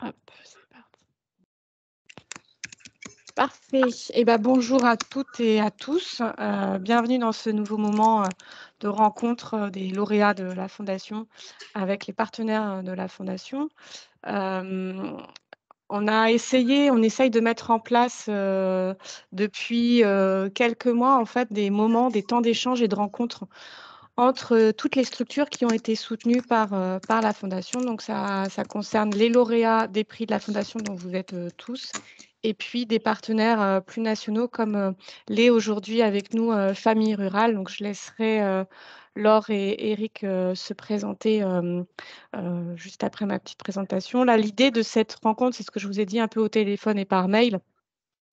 Hop, c'est parti. Parfait. Eh ben, bonjour à toutes et à tous. Bienvenue dans ce nouveau moment de rencontre des lauréats de la Fondation avec les partenaires de la Fondation. Euh, on essaye de mettre en place depuis quelques mois en fait des moments, des temps d'échange et de rencontres entre toutes les structures qui ont été soutenues par la Fondation. Donc, ça concerne les lauréats des prix de la Fondation dont vous êtes tous, et puis des partenaires plus nationaux comme l'est aujourd'hui avec nous Famille Rurale. Donc, je laisserai Laure et Eric se présenter juste après ma petite présentation. Là, l'idée de cette rencontre, c'est ce que je vous ai dit un peu au téléphone et par mail,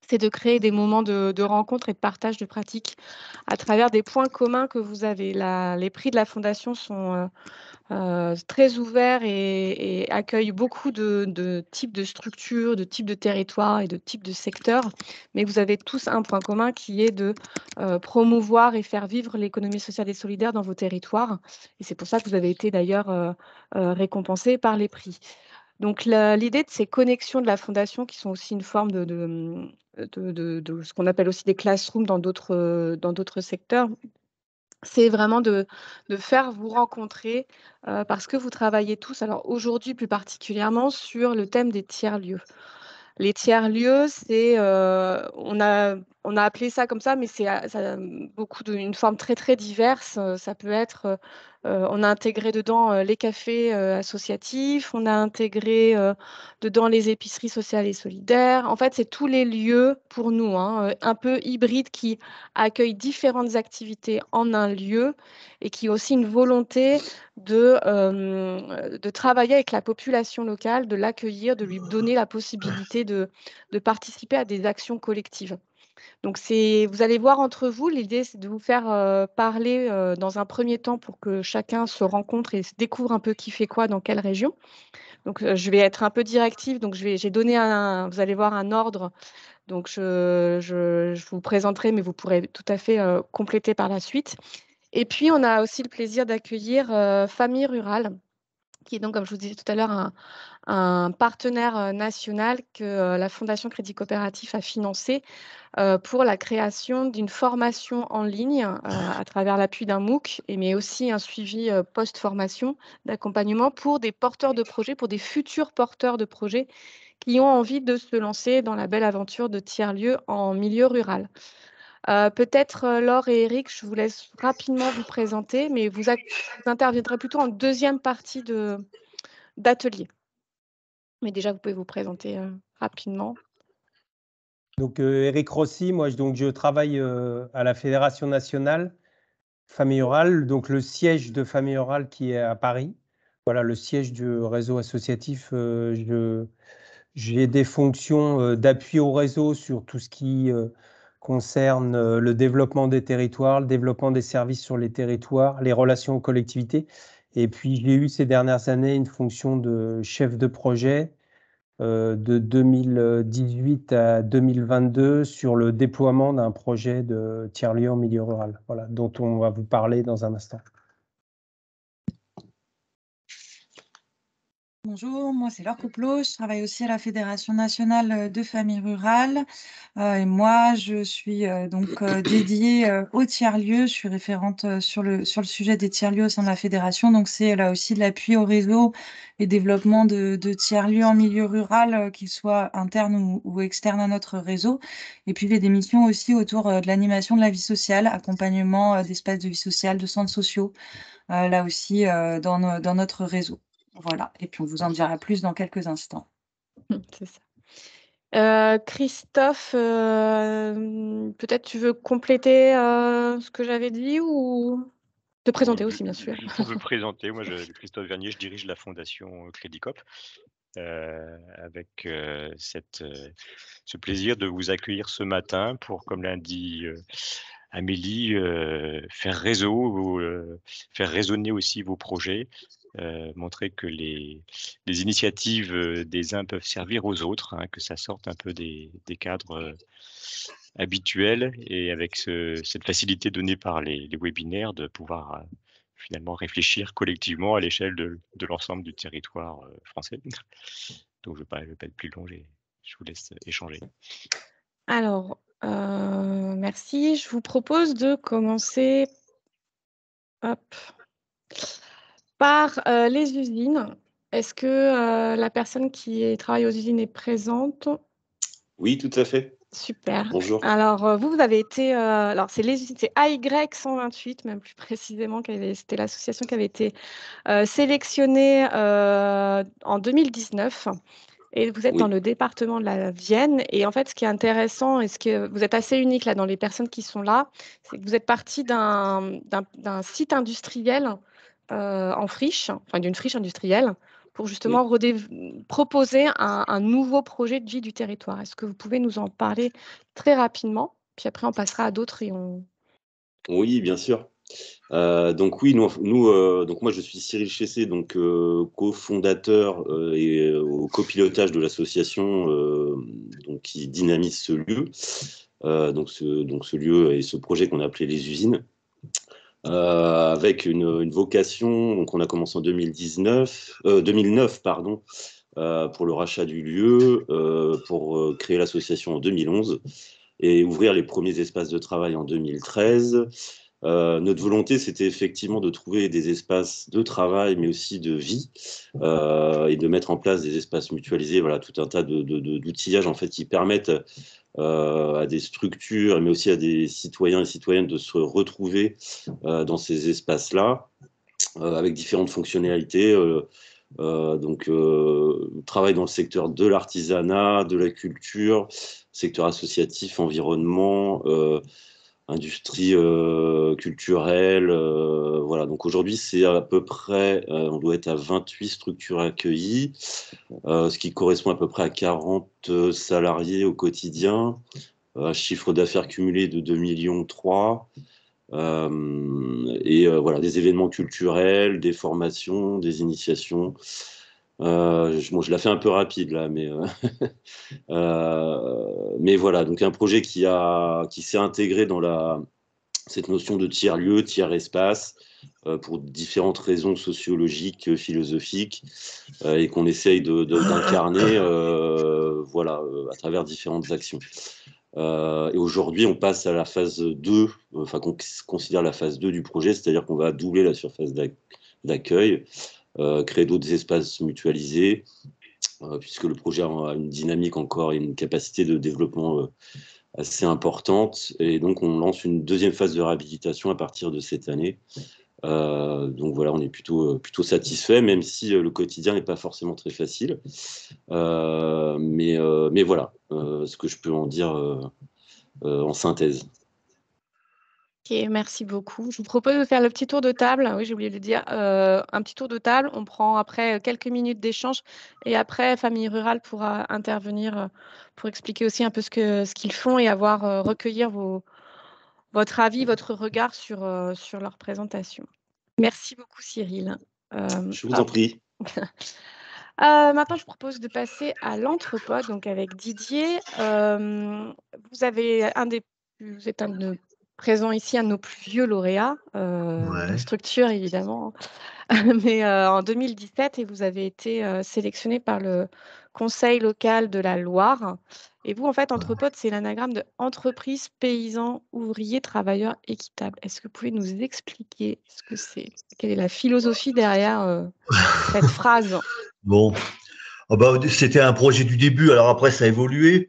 c'est de créer des moments de rencontre et de partage de pratiques à travers des points communs que vous avez. Les prix de la Fondation sont très ouverts et accueillent beaucoup de types de structures, de types de territoires et de types de secteurs. Mais vous avez tous un point commun qui est de promouvoir et faire vivre l'économie sociale et solidaire dans vos territoires. Et c'est pour ça que vous avez été d'ailleurs récompensés par les prix. Donc, l'idée de ces connexions de la Fondation, qui sont aussi une forme de ce qu'on appelle aussi des classrooms dans d'autres secteurs, c'est vraiment de faire vous rencontrer parce que vous travaillez tous, alors aujourd'hui plus particulièrement, sur le thème des tiers-lieux. Les tiers-lieux, on a appelé ça comme ça, mais ça a une forme très, très diverse. Ça peut être, on a intégré dedans les cafés associatifs, on a intégré dedans les épiceries sociales et solidaires. En fait, c'est tous les lieux pour nous, hein, un peu hybrides qui accueillent différentes activités en un lieu et qui ont aussi une volonté de travailler avec la population locale, de l'accueillir, de lui donner la possibilité de participer à des actions collectives. Donc, vous allez voir entre vous, l'idée, c'est de vous faire parler dans un premier temps pour que chacun se rencontre et se découvre un peu qui fait quoi dans quelle région. Donc, je vais être un peu directive. Donc, j'ai donné vous allez voir un ordre. Donc, je vous présenterai, mais vous pourrez tout à fait compléter par la suite. Et puis, on a aussi le plaisir d'accueillir Famille Rurale, qui est donc, comme je vous disais tout à l'heure, un partenaire national que la Fondation Crédit Coopératif a financé pour la création d'une formation en ligne à travers l'appui d'un MOOC, mais aussi un suivi post-formation d'accompagnement pour des porteurs de projets, pour des futurs porteurs de projets qui ont envie de se lancer dans la belle aventure de tiers-lieux en milieu rural. Peut-être Laure et Eric, je vous laisse rapidement vous présenter, mais vous interviendrez plutôt en deuxième partie d'atelier. Mais déjà, vous pouvez vous présenter rapidement. Donc, Eric Rossi, moi, je travaille à la Fédération nationale Famille Rurale, donc le siège de Famille Rurale qui est à Paris. Voilà, le siège du réseau associatif. J'ai des fonctions d'appui au réseau sur tout ce qui concerne le développement des territoires, le développement des services sur les territoires, les relations aux collectivités. Et puis, j'ai eu ces dernières années une fonction de chef de projet de 2018 à 2022 sur le déploiement d'un projet de tiers-lieu en milieu rural, voilà, dont on va vous parler dans un instant. Bonjour, moi c'est Laure Couplot, je travaille aussi à la Fédération nationale de familles rurales et moi je suis donc dédiée aux tiers-lieux, je suis référente sur le sujet des tiers-lieux au sein de la Fédération, donc c'est là aussi de l'appui au réseau et développement de tiers-lieux en milieu rural, qu'ils soient internes ou externes à notre réseau, et puis j'ai des missions aussi autour de l'animation de la vie sociale, accompagnement d'espaces de vie sociale, de centres sociaux, là aussi dans notre réseau. Voilà, et puis on vous en dira plus dans quelques instants. C'est ça. Christophe, peut-être tu veux compléter ce que j'avais dit ou te présenter aussi, bien sûr. Juste pour me présenter, moi, Christophe Vernier, je dirige la Fondation Crédit Coop, avec ce plaisir de vous accueillir ce matin pour, comme l'a dit Amélie, faire réseau, faire résonner aussi vos projets, montrer que les initiatives des uns peuvent servir aux autres, hein, que ça sorte un peu des cadres habituels, et avec cette facilité donnée par les webinaires de pouvoir finalement réfléchir collectivement à l'échelle de l'ensemble du territoire français. Donc, je ne vais pas être plus long, je vous laisse échanger. Alors, merci. Je vous propose de commencer hop, par les usines. Est-ce que la personne qui travaille aux usines est présente? Oui, tout à fait. Super. Bonjour. Alors, vous avez été, alors c'est AY 128, même plus précisément, c'était l'association qui avait été sélectionnée en 2019. Et vous êtes dans Oui. le département de la Vienne. Et en fait, ce qui est intéressant, et ce que vous êtes assez unique là dans les personnes qui sont là, c'est que vous êtes parti d'un site industriel en friche, enfin d'une friche industrielle, pour justement proposer un nouveau projet de vie du territoire. Est-ce que vous pouvez nous en parler très rapidement? Puis après, on passera à d'autres et on... Oui, bien sûr. Donc oui, donc moi je suis Cyril Chessé, donc cofondateur et au copilotage de l'association donc qui dynamise ce lieu, donc ce lieu et ce projet qu'on a appelé les usines, avec une vocation. Donc on a commencé en 2009 pardon, pour le rachat du lieu, pour créer l'association en 2011 et ouvrir les premiers espaces de travail en 2013. Notre volonté, c'était effectivement de trouver des espaces de travail, mais aussi de vie, et de mettre en place des espaces mutualisés, voilà, tout un tas d'outillages en fait qui permettent à des structures, mais aussi à des citoyens et citoyennes de se retrouver dans ces espaces-là, avec différentes fonctionnalités. Donc, travail dans le secteur de l'artisanat, de la culture, secteur associatif, environnement, industrie culturelle. Voilà. Donc aujourd'hui, c'est à peu près, on doit être à 28 structures accueillies, ce qui correspond à peu près à 40 salariés au quotidien, un chiffre d'affaires cumulé de 2,3 millions. Voilà, des événements culturels, des formations, des initiations. Je la fais un peu rapide là, mais voilà, donc un projet qui s'est intégré dans cette notion de tiers-lieu, tiers-espace, pour différentes raisons sociologiques, philosophiques, et qu'on essaye d'incarner voilà, à travers différentes actions. Et aujourd'hui, on passe à la phase 2, enfin qu'on considère la phase 2 du projet, c'est-à-dire qu'on va doubler la surface d'accueil, créer d'autres espaces mutualisés, puisque le projet a une dynamique encore et une capacité de développement assez importante. Et donc, on lance une deuxième phase de réhabilitation à partir de cette année. Donc voilà, on est plutôt satisfait, même si le quotidien n'est pas forcément très facile. Mais voilà ce que je peux en dire en synthèse. Ok, merci beaucoup. Je vous propose de faire le petit tour de table. Oui, j'ai oublié de le dire. Un petit tour de table. On prend après quelques minutes d'échange et après, Famille Rurale pourra intervenir pour expliquer aussi un peu ce qu'ils font et recueillir votre avis, votre regard sur leur présentation. Merci beaucoup, Cyril. Je vous en prie. Maintenant, je propose de passer à l'Anthropode, donc avec Didier. Vous êtes présent ici, un de nos plus vieux lauréats de la structure, évidemment, mais en 2017, et vous avez été sélectionné par le Conseil local de la Loire. Et vous, en fait, Anthropode, c'est l'anagramme de entreprise, paysan, ouvrier, travailleur équitable. Est-ce que vous pouvez nous expliquer ce que c'est? Quelle est la philosophie derrière cette phrase? Bon, c'était un projet du début, alors après ça a évolué.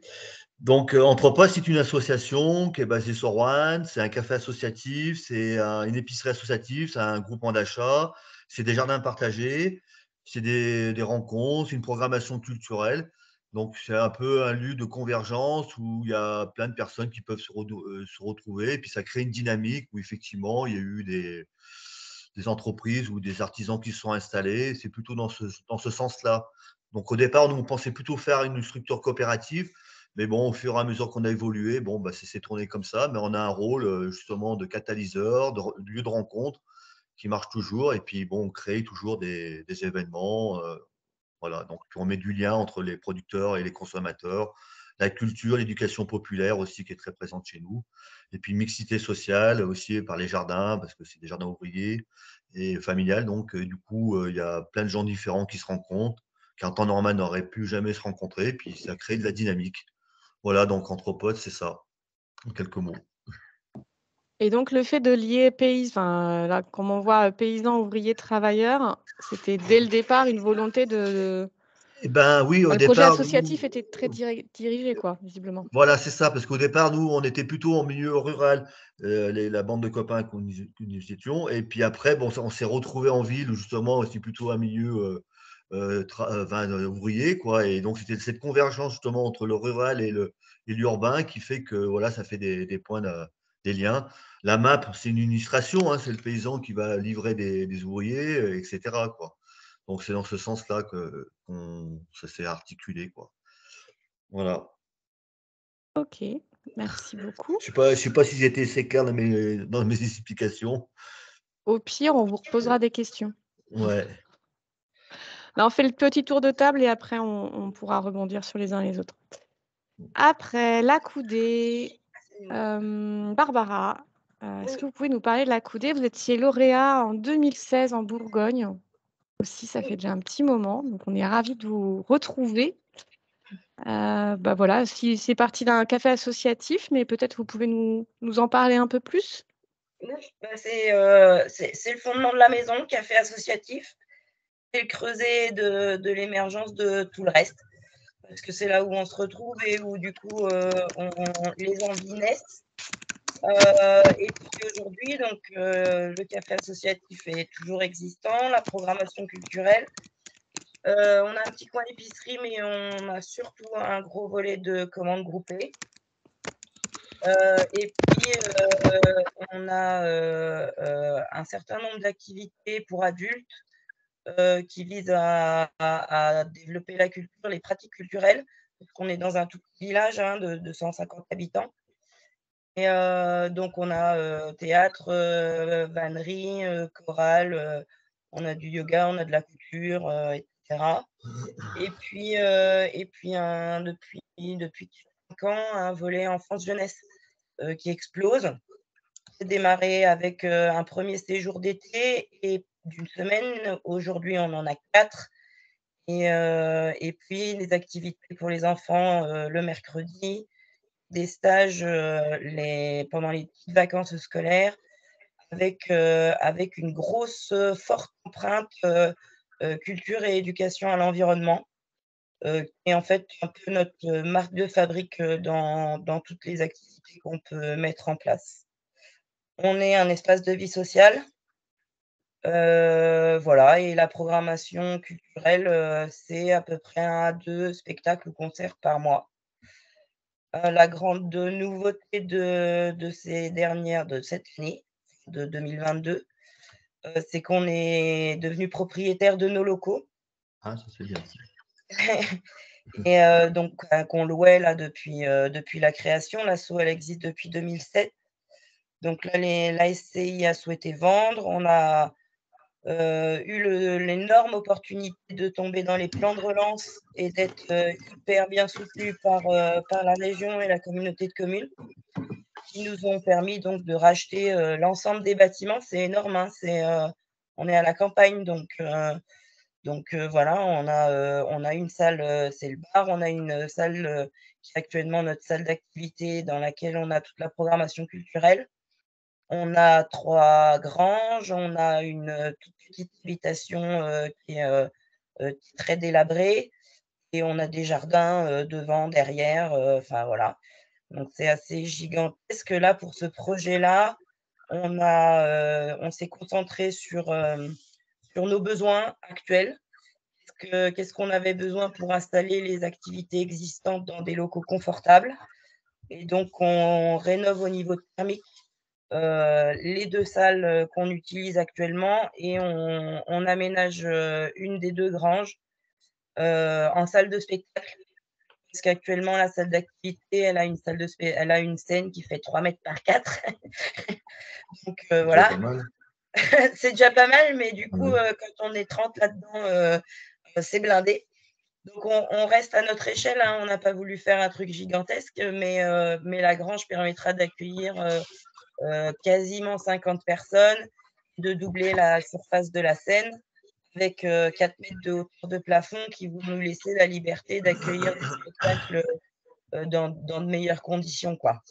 Donc Anthropode, c'est une association qui est basée sur Rouen, c'est un café associatif, c'est une épicerie associative, c'est un groupement d'achat, c'est des jardins partagés, c'est des rencontres, c'est une programmation culturelle. Donc c'est un peu un lieu de convergence où il y a plein de personnes qui peuvent se retrouver, et puis ça crée une dynamique où effectivement il y a eu des entreprises ou des artisans qui se sont installés. C'est plutôt dans ce sens-là. Donc au départ, nous, on pensait plutôt faire une structure coopérative. Mais bon, au fur et à mesure qu'on a évolué, bon, ça s'est tourné comme ça. Mais on a un rôle justement de catalyseur, de lieu de rencontre qui marche toujours. Et puis, bon, on crée toujours des événements. Voilà. Donc, on met du lien entre les producteurs et les consommateurs. La culture, l'éducation populaire aussi qui est très présente chez nous. Et puis, mixité sociale aussi par les jardins, parce que c'est des jardins ouvriers et familiales. Donc, du coup, il y a plein de gens différents qui se rencontrent. en temps normal n'auraient pu jamais se rencontrer, puis ça crée de la dynamique. Voilà, donc Anthropodes, c'est ça, en quelques mots. Et donc, le fait de lier là, comme on voit paysans, ouvriers, travailleurs, c'était dès le départ une volonté de. Eh ben oui, au Le projet départ, associatif était très dirigé, quoi, visiblement. voilà, c'est ça, parce qu'au départ, nous, on était plutôt en milieu rural, la bande de copains que nous étions. Et puis après, bon, on s'est retrouvés en ville, où justement, c'est plutôt un milieu ouvrier, quoi. Et donc, c'était cette convergence, justement, entre le rural et l'urbain qui fait que, voilà, ça fait des points, des liens. La map, c'est une illustration, hein, c'est le paysan qui va livrer des ouvriers, etc., quoi. Donc, c'est dans ce sens-là que ça s'est articulé, quoi. Voilà. Ok, merci beaucoup. Je ne sais pas si j'étais assez clair dans mes explications. Au pire, on vous reposera des questions. Ouais. Là, on fait le petit tour de table et après, on pourra rebondir sur les uns et les autres. Après, la coudée. Barbara, est-ce que vous pouvez nous parler de la coudée? Vous étiez lauréat en 2016 en Bourgogne. Aussi, ça fait déjà un petit moment. Donc, on est ravis de vous retrouver. Voilà, c'est parti d'un café associatif, mais peut-être vous pouvez nous en parler un peu plus. C'est le fondement de la maison, café associatif. C'est le creuset de l'émergence de tout le reste. Parce que c'est là où on se retrouve et où, du coup, les envies naissent. Et puis aujourd'hui, donc, le café associatif est toujours existant, la programmation culturelle. On a un petit coin épicerie, mais on a surtout un gros volet de commandes groupées. Et puis, on a un certain nombre d'activités pour adultes qui visent à développer la culture, les pratiques culturelles, parce qu'on est dans un tout petit village de 150 habitants. Et donc, on a théâtre, vannerie, chorale, on a du yoga, on a de la couture, etc. Et puis, depuis 5 ans, un volet enfance-jeunesse qui explose. C'est démarré avec un premier séjour d'été et d'une semaine. Aujourd'hui, on en a 4. Et puis, les activités pour les enfants le mercredi, des stages pendant les petites vacances scolaires, avec une grosse, forte empreinte culture et éducation à l'environnement, qui est en fait un peu notre marque de fabrique dans toutes les activités qu'on peut mettre en place. On est un espace de vie sociale. Voilà, et la programmation culturelle, c'est à peu près 1 à 2 spectacles ou concerts par mois. La grande nouveauté de cette année, de 2022, c'est qu'on est devenu propriétaire de nos locaux. Ah, ça c'est bien. Et donc qu'on louait là depuis la création. L'asso, elle existe depuis 2007. Donc là, la SCI a souhaité vendre. On a eu l'énorme opportunité de tomber dans les plans de relance et d'être hyper bien soutenu par la région et la communauté de communes, qui nous ont permis donc de racheter l'ensemble des bâtiments. C'est énorme, hein, on est à la campagne, donc voilà, on a une salle, c'est le bar, on a une salle qui est actuellement notre salle d'activité dans laquelle on a toute la programmation culturelle. On a 3 granges, on a une toute petite habitation qui est très délabrée, et on a des jardins devant, derrière, enfin voilà. Donc c'est assez gigantesque. Là, pour ce projet-là, on s'est concentré sur nos besoins actuels. Qu'est-ce qu'on avait besoin pour installer les activités existantes dans des locaux confortables. Et donc on rénove au niveau thermique les 2 salles qu'on utilise actuellement, et on aménage une des 2 granges en salle de spectacle. Parce qu'actuellement, la salle d'activité, elle a une scène qui fait 3 mètres par 4. Donc voilà. C'est pas mal. C'est déjà pas mal, mais du coup, quand on est 30 là-dedans, c'est blindé. Donc on reste à notre échelle, hein. On n'a pas voulu faire un truc gigantesque, mais la grange permettra d'accueillir quasiment 50 personnes, de doubler la surface de la scène, avec 4 mètres de hauteur de plafond qui vont nous laisser la liberté d'accueillir des spectacles dans de meilleures conditions, quoi.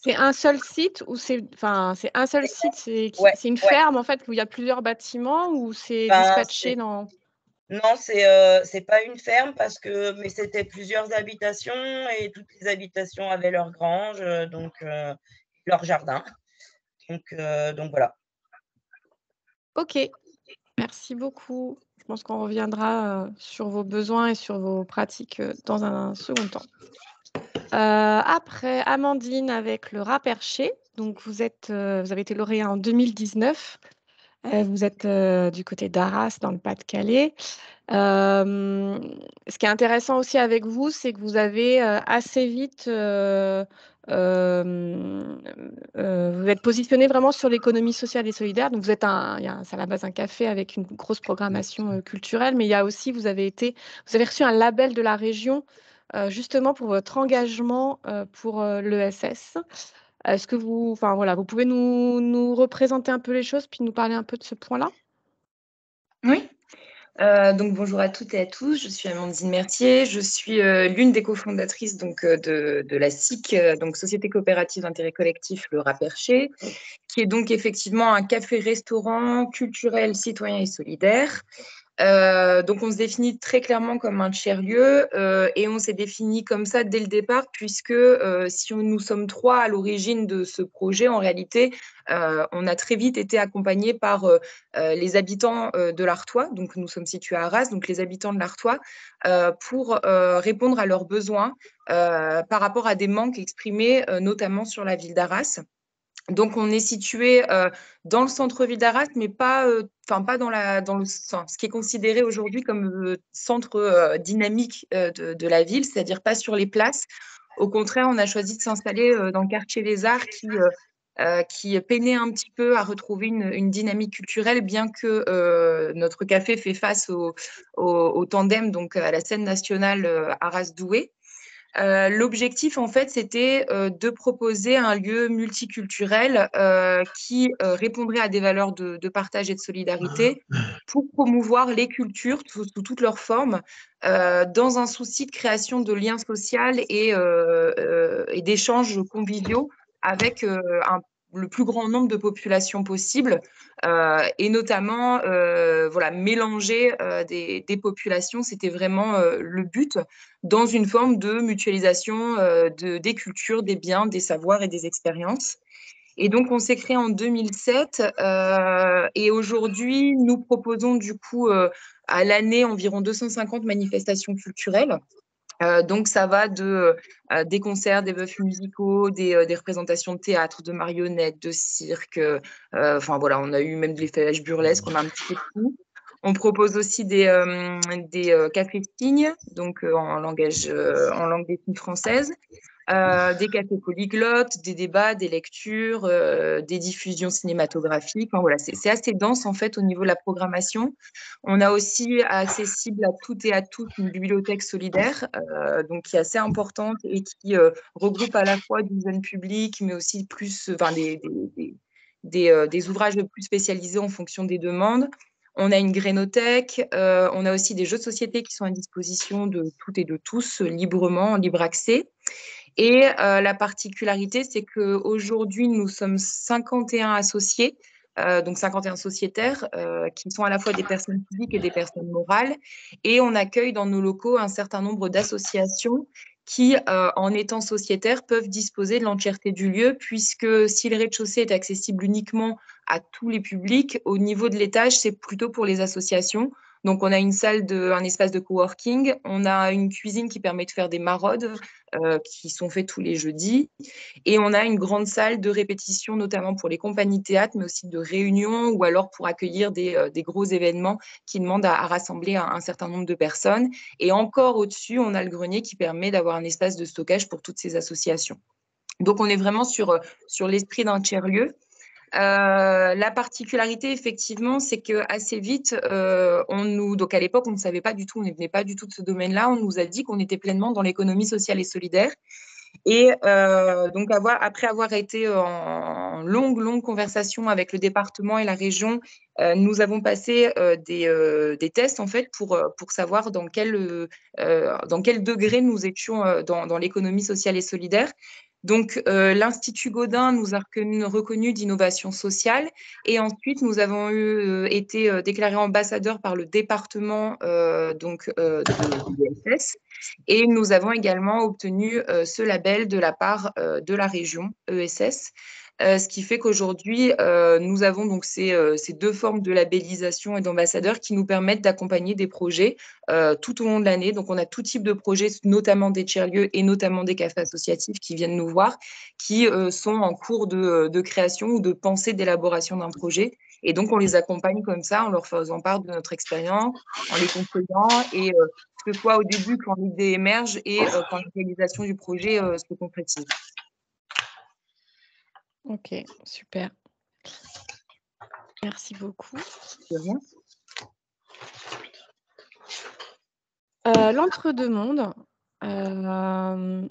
C'est un seul site ou c'est un seul site, Ouais, c'est une ouais. ferme en fait où il y a plusieurs bâtiments ou c'est Ben, dispatché dans… Non, c'est pas une ferme mais c'était plusieurs habitations et toutes les habitations avaient leur grange, donc leur jardin. Donc voilà. Ok, merci beaucoup. Je pense qu'on reviendra sur vos besoins et sur vos pratiques dans un second temps. Après, Amandine avec le rat perché. Donc, vous avez été lauréat en 2019. Vous êtes du côté d'Arras, dans le Pas-de-Calais. Ce qui est intéressant aussi avec vous, c'est que vous avez assez vite, vous êtes positionné vraiment sur l'économie sociale et solidaire. Donc, c'est à la base un café avec une grosse programmation culturelle, mais il y a aussi, vous avez reçu un label de la région justement pour votre engagement pour l'ESS. Est-ce que vous pouvez nous représenter un peu les choses, puis nous parler un peu de ce point-là? Oui. Donc bonjour à toutes et à tous, je suis Amandine Mertier, je suis l'une des cofondatrices de la SIC, donc Société coopérative d'intérêt collectif Le Rat Perché, qui est donc effectivement un café-restaurant culturel, citoyen et solidaire. Donc on se définit très clairement comme un tiers-lieu et on s'est défini comme ça dès le départ puisque si nous sommes 3 à l'origine de ce projet, en réalité, on a très vite été accompagnés par les habitants de l'Artois. Donc nous sommes situés à Arras, donc les habitants de l'Artois, pour répondre à leurs besoins par rapport à des manques exprimés notamment sur la ville d'Arras. Donc, on est situé dans le centre-ville d'Arras, mais pas dans ce qui est considéré aujourd'hui comme centre dynamique de la ville, c'est-à-dire pas sur les places. Au contraire, on a choisi de s'installer dans le quartier des Arts qui peinait un petit peu à retrouver une dynamique culturelle, bien que notre café fait face au tandem, donc à la scène nationale Arras-Douai. L'objectif, en fait, c'était de proposer un lieu multiculturel qui répondrait à des valeurs de partage et de solidarité pour promouvoir les cultures sous toutes leurs formes, dans un souci de création de liens sociaux et d'échanges conviviaux avec le plus grand nombre de populations possible, et notamment mélanger des populations, c'était vraiment le but, dans une forme de mutualisation des cultures, des biens, des savoirs et des expériences. Et donc, on s'est créé en 2007 et aujourd'hui, nous proposons du coup à l'année environ 250 manifestations culturelles. Donc, ça va des concerts, des bœufs musicaux, des représentations de théâtre, de marionnettes, de cirque. On a eu même des fêtes burlesques, on a un petit peu de tout. On propose aussi des cafés signes, donc en langue des signes française, des cafés polyglottes, des débats, des lectures, des diffusions cinématographiques. C'est assez dense en fait au niveau de la programmation. On a aussi accessible à toutes et à tous une bibliothèque solidaire, donc qui est assez importante et qui regroupe à la fois du jeune public, mais aussi des ouvrages plus spécialisés en fonction des demandes. On a une grénothèque, on a aussi des jeux de société qui sont à disposition de toutes et de tous, librement, en libre accès. Et la particularité, c'est qu'aujourd'hui, nous sommes 51 associés, donc 51 sociétaires, qui sont à la fois des personnes physiques et des personnes morales. Et on accueille dans nos locaux un certain nombre d'associations qui, en étant sociétaires, peuvent disposer de l'entièreté du lieu, puisque si le rez-de-chaussée est accessible uniquement à tous les publics, au niveau de l'étage, c'est plutôt pour les associations. Donc, on a un espace de coworking, on a une cuisine qui permet de faire des maraudes qui sont faites tous les jeudis, et on a une grande salle de répétition, notamment pour les compagnies de théâtre, mais aussi de réunions ou alors pour accueillir des gros événements qui demandent à rassembler un certain nombre de personnes. Et encore au-dessus, on a le grenier qui permet d'avoir un espace de stockage pour toutes ces associations. Donc, on est vraiment sur l'esprit d'un tiers-lieu. La particularité, effectivement, c'est qu'assez vite, donc à l'époque, on ne savait pas du tout, on ne venait pas du tout de ce domaine-là, on nous a dit qu'on était pleinement dans l'économie sociale et solidaire. Et donc, après avoir été en longue conversation avec le département et la région, nous avons passé des tests en fait pour savoir dans quel degré nous étions dans l'économie sociale et solidaire. Donc, l'Institut Gaudin nous a reconnu d'innovation sociale et ensuite nous avons été déclarés ambassadeurs par le département de l'ESS et nous avons également obtenu ce label de la part de la région ESS. Ce qui fait qu'aujourd'hui, nous avons donc ces deux formes de labellisation et d'ambassadeurs qui nous permettent d'accompagner des projets tout au long de l'année. Donc, on a tout type de projets, notamment des tiers-lieux et notamment des cafés associatifs qui viennent nous voir, qui sont en cours de création ou de pensée d'élaboration d'un projet. Et donc, on les accompagne comme ça, en leur faisant part de notre expérience, en les conseillant et que ce soit au début quand l'idée émerge et quand la réalisation du projet se concrétise. Ok, super. Merci beaucoup. De rien. L'entre-deux-mondes, je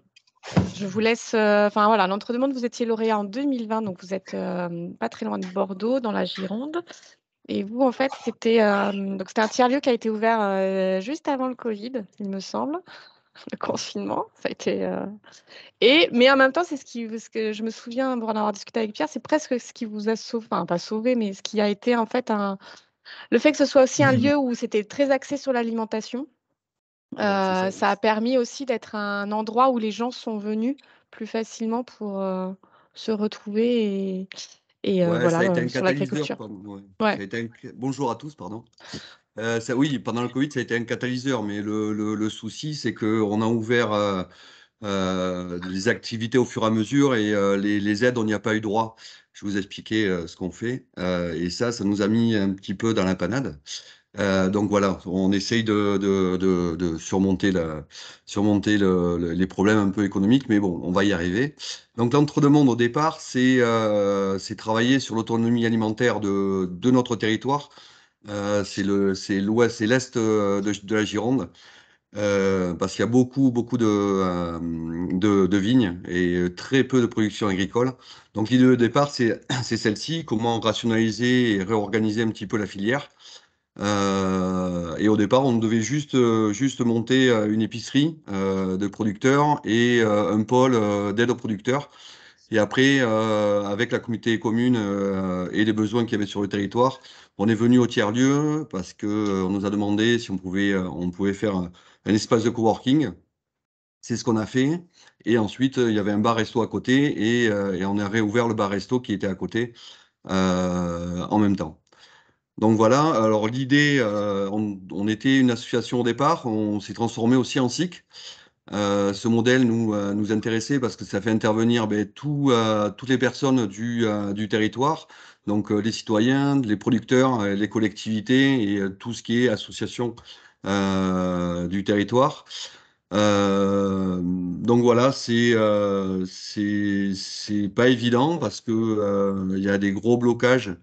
vous laisse. Enfin voilà, l'entre-deux-mondes, vous étiez lauréat en 2020, donc vous êtes pas très loin de Bordeaux, dans la Gironde. Et vous, en fait, c'était un tiers-lieu qui a été ouvert juste avant le Covid, il me semble, le confinement. Ça a été. Mais en même temps, c'est ce que je me souviens pour en avoir discuté avec Pierre, c'est presque ce qui vous a sauvé, enfin pas sauvé, mais ce qui a été en fait le fait que ce soit aussi un lieu où c'était très axé sur l'alimentation. Ça a permis aussi d'être un endroit où les gens sont venus plus facilement pour se retrouver et ça a été voilà, un sur catalyseur. l'agriculture. Ouais. Ouais. Bonjour à tous, pardon. Oui, pendant le Covid, ça a été un catalyseur, mais le souci, c'est qu'on a ouvert les activités au fur et à mesure et les aides, on n'y a pas eu droit. Je vais vous expliquer ce qu'on fait. Et ça nous a mis un petit peu dans la panade. Donc voilà, on essaye de surmonter les problèmes un peu économiques, mais bon, on va y arriver. Donc l'entre-deux-mondes au départ, c'est travailler sur l'autonomie alimentaire de notre territoire. C'est l'ouest, c'est l'est de la Gironde, parce qu'il y a beaucoup de vignes et très peu de production agricole. Donc l'idée de départ, c'est celle-ci, comment rationaliser et réorganiser un petit peu la filière. Et au départ, on devait juste monter une épicerie de producteurs et un pôle d'aide aux producteurs. Et après, avec la communauté commune et les besoins qu'il y avait sur le territoire, on est venu au tiers-lieu parce qu'on nous a demandé si on pouvait faire un espace de coworking. C'est ce qu'on a fait. Et ensuite, il y avait un bar-resto à côté et on a réouvert le bar-resto qui était à côté en même temps. Donc voilà, alors l'idée, on était une association au départ, on s'est transformé aussi en SIC. Ce modèle nous intéressait parce que ça fait intervenir toutes les personnes du territoire, donc les citoyens, les producteurs, les collectivités et tout ce qui est association du territoire. Donc voilà, c'est pas évident parce que il y a des gros blocages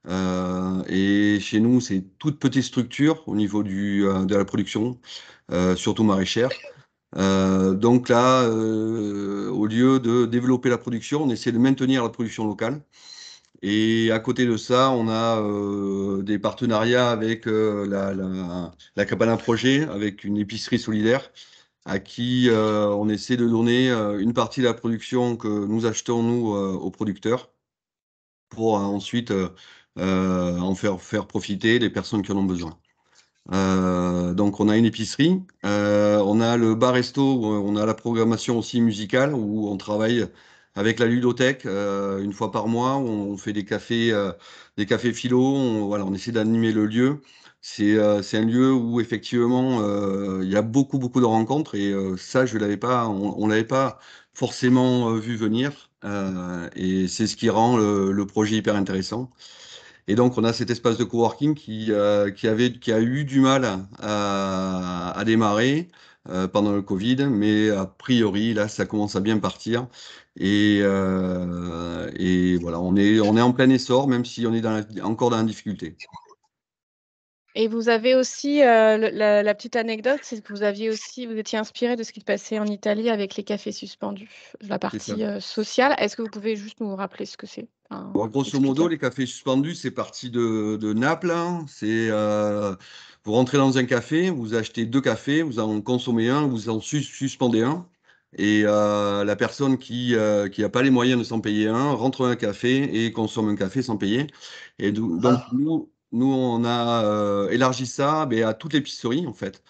et chez nous c'est toute petite structure au niveau de la production, surtout maraîchère. Donc là, au lieu de développer la production, on essaie de maintenir la production locale. Et à côté de ça, on a des partenariats avec la cabane à projet, avec une épicerie solidaire, à qui on essaie de donner une partie de la production que nous achetons, nous, aux producteurs, pour ensuite en faire profiter les personnes qui en ont besoin. Donc on a une épicerie, on a le bar-resto, on a la programmation aussi musicale où on travaille avec la ludothèque une fois par mois, où on fait des cafés philo, on essaie d'animer le lieu. C'est un lieu où effectivement il y a beaucoup de rencontres et ça on l'avait pas forcément vu venir et c'est ce qui rend le projet hyper intéressant. Et donc, on a cet espace de coworking qui a eu du mal à démarrer pendant le Covid, mais a priori, là, ça commence à bien partir. Et voilà, on est en plein essor, même si on est encore dans la difficulté. Et vous avez aussi la petite anecdote, c'est que vous étiez inspiré de ce qui se passait en Italie avec les cafés suspendus, la partie sociale. Est-ce que vous pouvez juste nous rappeler ce que c'est? Bon, grosso modo, les cafés suspendus, c'est parti de Naples, hein. C'est vous rentrez dans un café, vous achetez 2 cafés, vous en consommez un, vous en suspendez un. Et la personne qui n'a pas les moyens de s'en payer un rentre dans un café et consomme un café sans payer. Et donc, nous, on a élargi ça à toute l'épicerie, en fait.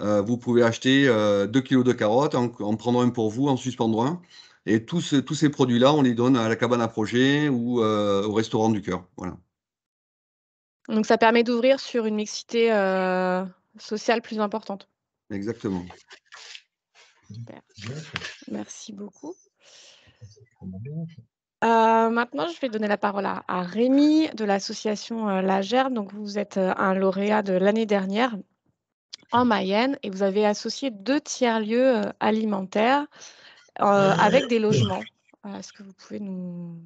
Vous pouvez acheter 2 kilos de carottes, en prendre un pour vous, en suspendre un. Et tous ces produits-là, on les donne à la cabane à projet ou au restaurant du cœur. Voilà. Donc, ça permet d'ouvrir sur une mixité sociale plus importante. Exactement. Super. Merci beaucoup. Maintenant, je vais donner la parole à Rémi de l'association La Gerbe. Donc, vous êtes un lauréat de l'année dernière en Mayenne et vous avez associé 2 tiers-lieux alimentaires avec des logements. Est-ce que vous pouvez nous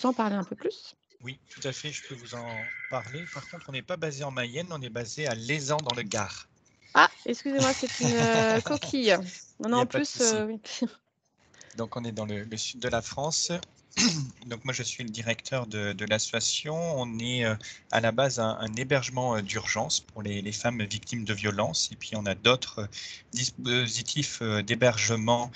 en parler un peu plus? Oui, tout à fait, je peux vous en parler. Par contre, on n'est pas basé en Mayenne, on est basé à Lézan dans le Gard. Ah, excusez-moi, c'est une coquille. Non, Il y a en pas de plus, souci. oui. Donc, on est dans le sud de la France. Donc, moi, je suis le directeur de l'association. On est à la base un hébergement d'urgence pour les femmes victimes de violences. Et puis, on a d'autres dispositifs d'hébergement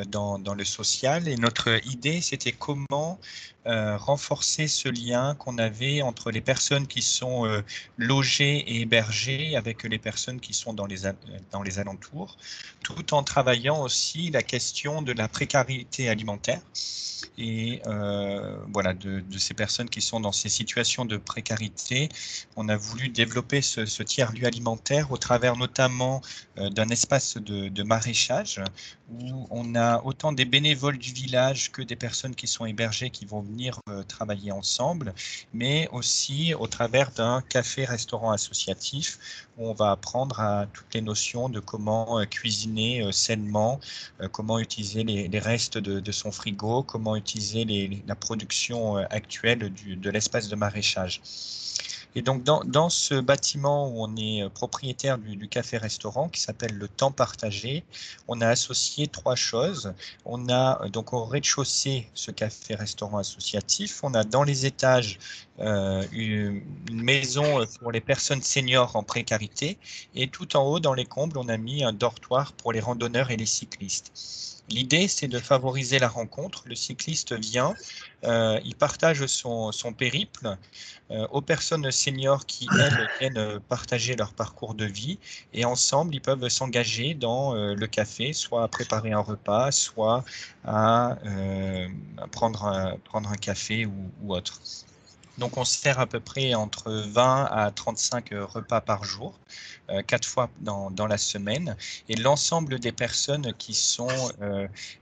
dans le social. Et notre idée, c'était comment renforcer ce lien qu'on avait entre les personnes qui sont logées et hébergées avec les personnes qui sont dans les alentours, tout en travaillant aussi la question de la précarité alimentaire. Et voilà, de ces personnes qui sont dans ces situations de précarité, on a voulu développer ce tiers-lieu alimentaire au travers notamment d'un espace de maraîchage où on a autant des bénévoles du village que des personnes qui sont hébergées qui vont venir travailler ensemble, mais aussi au travers d'un café-restaurant associatif où on va apprendre à toutes les notions de comment cuisiner sainement, comment utiliser les restes de son frigo, comment utiliser la production actuelle de l'espace de maraîchage. Et donc, dans ce bâtiment où on est propriétaire du café-restaurant qui s'appelle le Temps Partagé, on a associé 3 choses. On a donc au rez-de-chaussée ce café-restaurant associatif. On a dans les étages une maison pour les personnes seniors en précarité. Et tout en haut, dans les combles, on a mis un dortoir pour les randonneurs et les cyclistes. L'idée, c'est de favoriser la rencontre. Le cycliste vient, il partage son périple aux personnes seniors qui, elles, viennent partager leur parcours de vie. Et ensemble, ils peuvent s'engager dans le café, soit à préparer un repas, soit à prendre un café ou autre. Donc, on sert à peu près entre 20 à 35 repas par jour, 4 fois dans la semaine. Et l'ensemble des personnes qui sont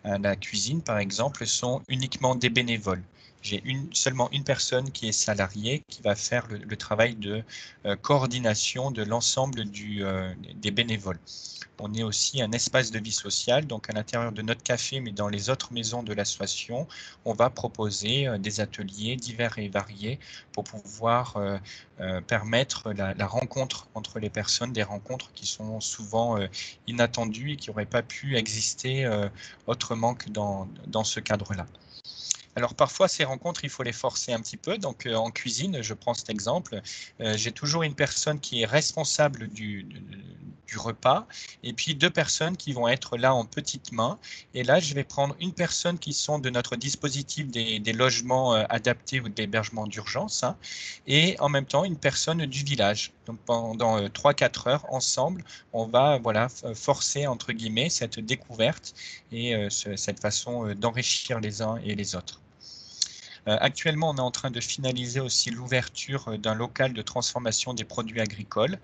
à la cuisine, par exemple, sont uniquement des bénévoles. J'ai seulement une personne qui est salariée qui va faire le travail de coordination de l'ensemble des bénévoles. On est aussi un espace de vie sociale, donc à l'intérieur de notre café, mais dans les autres maisons de l'association, on va proposer des ateliers divers et variés pour pouvoir permettre la rencontre entre les personnes, des rencontres qui sont souvent inattendues et qui n'auraient pas pu exister autrement que dans ce cadre-là. Alors parfois, ces rencontres, il faut les forcer un petit peu. Donc en cuisine, je prends cet exemple, j'ai toujours une personne qui est responsable du repas et puis 2 personnes qui vont être là en petites mains. Et là, je vais prendre une personne qui sont de notre dispositif des logements adaptés ou d'hébergement d'urgence et en même temps une personne du village. Donc pendant 3-4 heures ensemble, on va forcer entre guillemets cette découverte et cette façon d'enrichir les uns et les autres. Actuellement, on est en train de finaliser aussi l'ouverture d'un local de transformation des produits agricoles.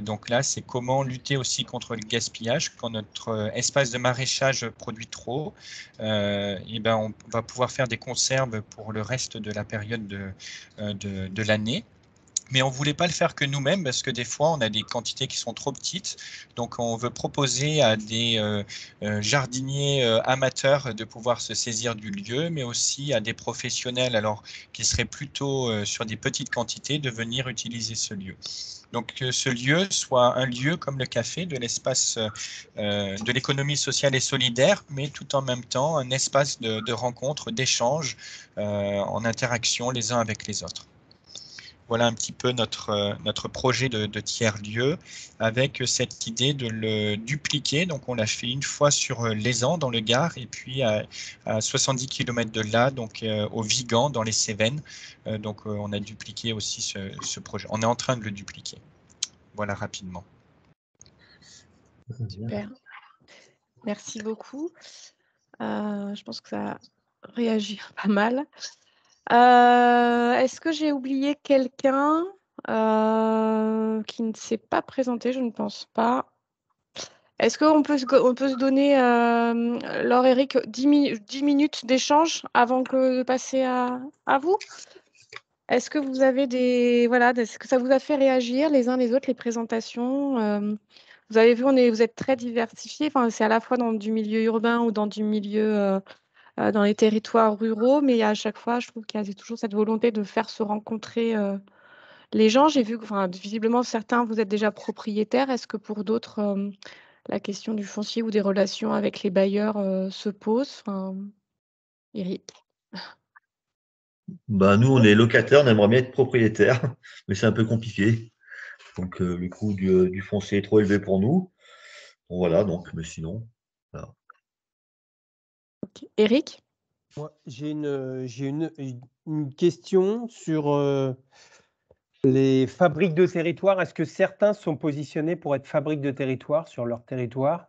Donc là, c'est comment lutter aussi contre le gaspillage. Quand notre espace de maraîchage produit trop, on va pouvoir faire des conserves pour le reste de la période de l'année. Mais on ne voulait pas le faire que nous-mêmes parce que des fois, on a des quantités qui sont trop petites. Donc, on veut proposer à des jardiniers amateurs de pouvoir se saisir du lieu, mais aussi à des professionnels alors qui seraient plutôt sur des petites quantités de venir utiliser ce lieu. Donc, que ce lieu soit un lieu comme le café, de l'espace de l'économie sociale et solidaire, mais tout en même temps un espace de rencontre, d'échange, en interaction les uns avec les autres. Voilà un petit peu notre projet de tiers-lieu avec cette idée de le dupliquer. Donc, on l'a fait une fois sur l'Aisan dans le Gard et puis à 70 km de là, donc au Vigan dans les Cévennes. Donc, on a dupliqué aussi ce projet. On est en train de le dupliquer. Voilà rapidement. Super. Merci beaucoup. Je pense que ça réagit pas mal. Est-ce que j'ai oublié quelqu'un qui ne s'est pas présenté? Je ne pense pas. Est-ce qu'on peut se donner, Laure, Eric, 10 minutes d'échange avant de passer à vous? Est-ce que vous avez est-ce que ça vous a fait réagir les uns les autres, les présentations? Vous avez vu, vous êtes très diversifiés. Enfin, c'est à la fois dans du milieu urbain ou dans du milieu dans les territoires ruraux, mais à chaque fois, je trouve qu'il y a toujours cette volonté de faire se rencontrer les gens. J'ai vu que visiblement, certains, vous êtes déjà propriétaires. Est-ce que pour d'autres, la question du foncier ou des relations avec les bailleurs se pose? Eric. Nous, on est locataires, on aimerait bien être propriétaire, mais c'est un peu compliqué. Donc, le coût du foncier est trop élevé pour nous. Bon, voilà, mais sinon, voilà. Okay. Eric? Moi, j'ai une question sur les fabriques de territoire. Est-ce que certains sont positionnés pour être fabriques de territoire sur leur territoire?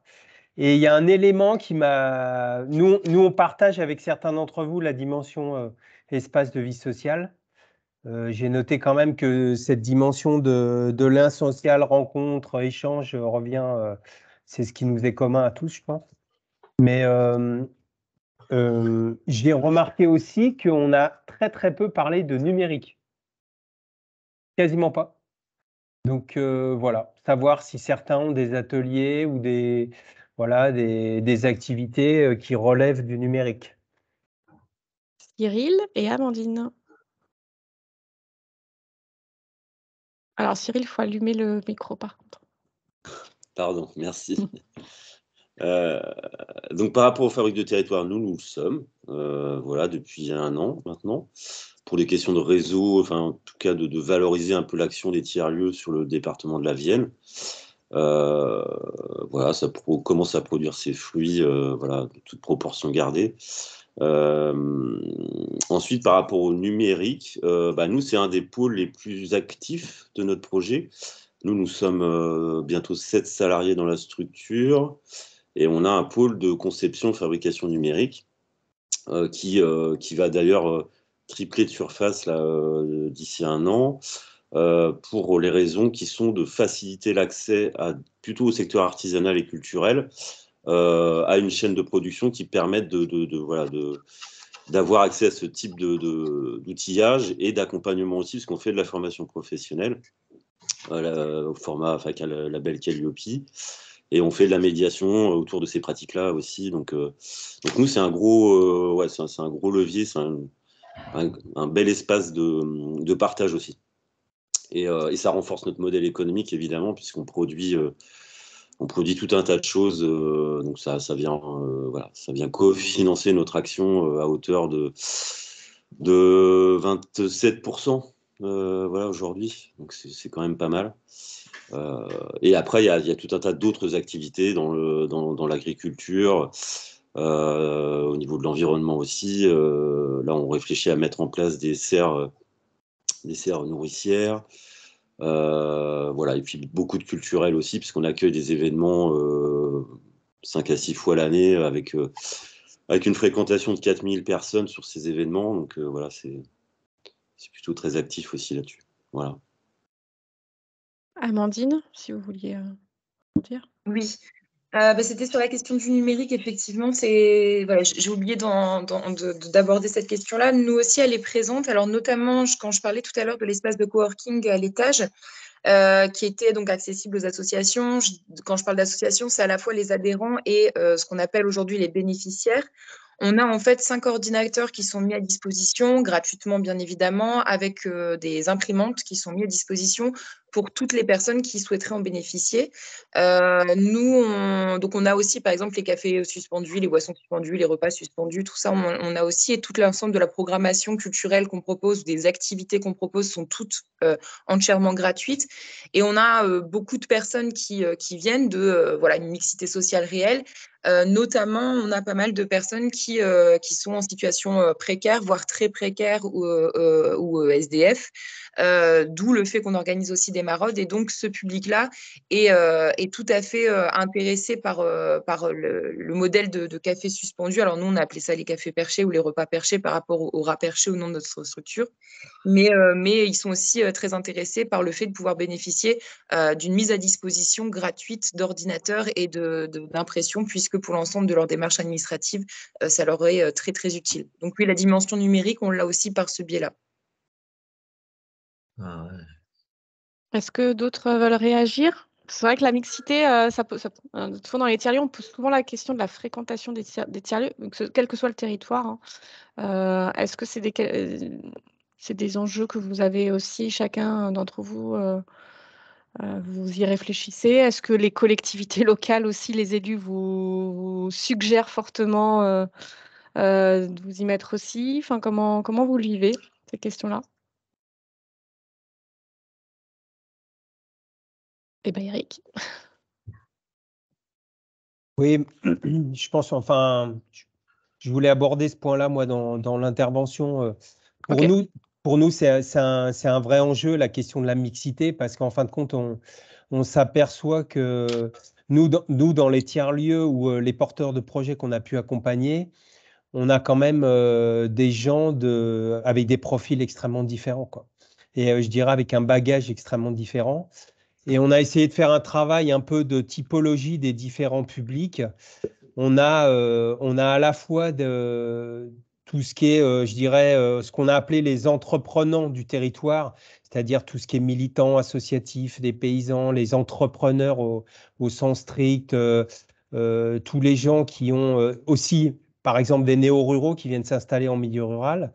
Et il y a un élément qui m'a... Nous, on partage avec certains d'entre vous la dimension espace de vie sociale. J'ai noté quand même que cette dimension de lien social, rencontre, échange revient, c'est ce qui nous est commun à tous, je pense. Mais j'ai remarqué aussi qu'on a très très peu parlé de numérique. Quasiment pas. Donc voilà, savoir si certains ont des ateliers ou des activités qui relèvent du numérique. Cyril et Amandine. Alors Cyril, il faut allumer le micro par contre. Pardon, merci. Donc par rapport aux fabriques de territoire, nous le sommes, voilà, depuis 1 an maintenant, pour des questions de réseau, enfin en tout cas de valoriser un peu l'action des tiers-lieux sur le département de la Vienne. Voilà, ça commence à produire ses fruits, voilà, de toute proportion gardée. Ensuite, par rapport au numérique, nous, c'est un des pôles les plus actifs de notre projet. Nous sommes bientôt 7 salariés dans la structure et on a un pôle de conception fabrication numérique qui va d'ailleurs tripler de surface d'ici 1 an pour les raisons qui sont de faciliter l'accès plutôt au secteur artisanal et culturel à une chaîne de production qui permette d'avoir accès à ce type d'outillage et d'accompagnement aussi, parce qu'on fait de la formation professionnelle au format label Calliope, et on fait de la médiation autour de ces pratiques-là aussi. Donc nous, c'est un gros, c'est un gros levier, c'est un bel espace de partage aussi. Et ça renforce notre modèle économique, évidemment, puisqu'on produit tout un tas de choses, donc ça vient cofinancer notre action à hauteur de 27%, voilà, aujourd'hui. Donc c'est quand même pas mal. Et après, il y a tout un tas d'autres activités dans l'agriculture, au niveau de l'environnement aussi. Là, on réfléchit à mettre en place des serres nourricières. Voilà, et puis beaucoup de culturel aussi, puisqu'on accueille des événements 5 à 6 fois l'année avec une fréquentation de 4000 personnes sur ces événements. Donc voilà, c'est plutôt très actif aussi là-dessus. Voilà. Amandine, si vous vouliez dire. Oui. C'était sur la question du numérique, effectivement. Voilà, j'ai oublié d'aborder cette question-là. Nous aussi, elle est présente. Alors, notamment, quand je parlais tout à l'heure de l'espace de coworking à l'étage, qui était donc accessible aux associations. Quand je parle d'associations, c'est à la fois les adhérents et ce qu'on appelle aujourd'hui les bénéficiaires. On a en fait 5 ordinateurs qui sont mis à disposition, gratuitement bien évidemment, avec des imprimantes qui sont mises à disposition pour toutes les personnes qui souhaiteraient en bénéficier. Donc on a aussi par exemple les cafés suspendus, les boissons suspendues, les repas suspendus, tout ça on a aussi, et tout l'ensemble de la programmation culturelle qu'on propose, des activités qu'on propose sont toutes entièrement gratuites. Et on a beaucoup de personnes qui viennent de voilà, une mixité sociale réelle. Notamment, on a pas mal de personnes qui sont en situation précaire, voire très précaire ou SDF, d'où le fait qu'on organise aussi des maraudes. Et donc, ce public-là est tout à fait intéressé par le modèle de café suspendu. Alors, nous, on a appelé ça les cafés perchés ou les repas perchés par rapport au rat perché au nom de notre structure. Mais ils sont aussi très intéressés par le fait de pouvoir bénéficier d'une mise à disposition gratuite d'ordinateurs et d'impression, puisque pour l'ensemble de leur démarche administrative, ça leur est très, très utile. Donc oui, la dimension numérique, on l'a aussi par ce biais-là. Ah ouais. Est-ce que d'autres veulent réagir? C'est vrai que la mixité, souvent dans les tiers-lieux, on pose souvent la question de la fréquentation des tiers-lieux, quel que soit le territoire. Hein. Est-ce que c'est des enjeux que vous avez aussi, chacun d'entre vous, vous y réfléchissez? Est-ce que les collectivités locales aussi, les élus, vous suggèrent fortement de vous y mettre aussi? Enfin, comment vous le vivez, ces questions-là? Eh bien, Eric. Oui, je pense, enfin, je voulais aborder ce point-là, moi, dans l'intervention. Pour Ok. nous, c'est un vrai enjeu, la question de la mixité, parce qu'en fin de compte, on s'aperçoit que nous, dans les tiers-lieux ou les porteurs de projets qu'on a pu accompagner, on a quand même des gens avec des profils extrêmement différents, quoi. Et je dirais avec un bagage extrêmement différent. Et on a essayé de faire un travail un peu de typologie des différents publics. On a à la fois tout ce qui est, je dirais, ce qu'on a appelé les entreprenants du territoire, c'est-à-dire tout ce qui est militant, associatif, des paysans, les entrepreneurs au sens strict, tous les gens qui ont aussi, par exemple, des néo-ruraux qui viennent s'installer en milieu rural.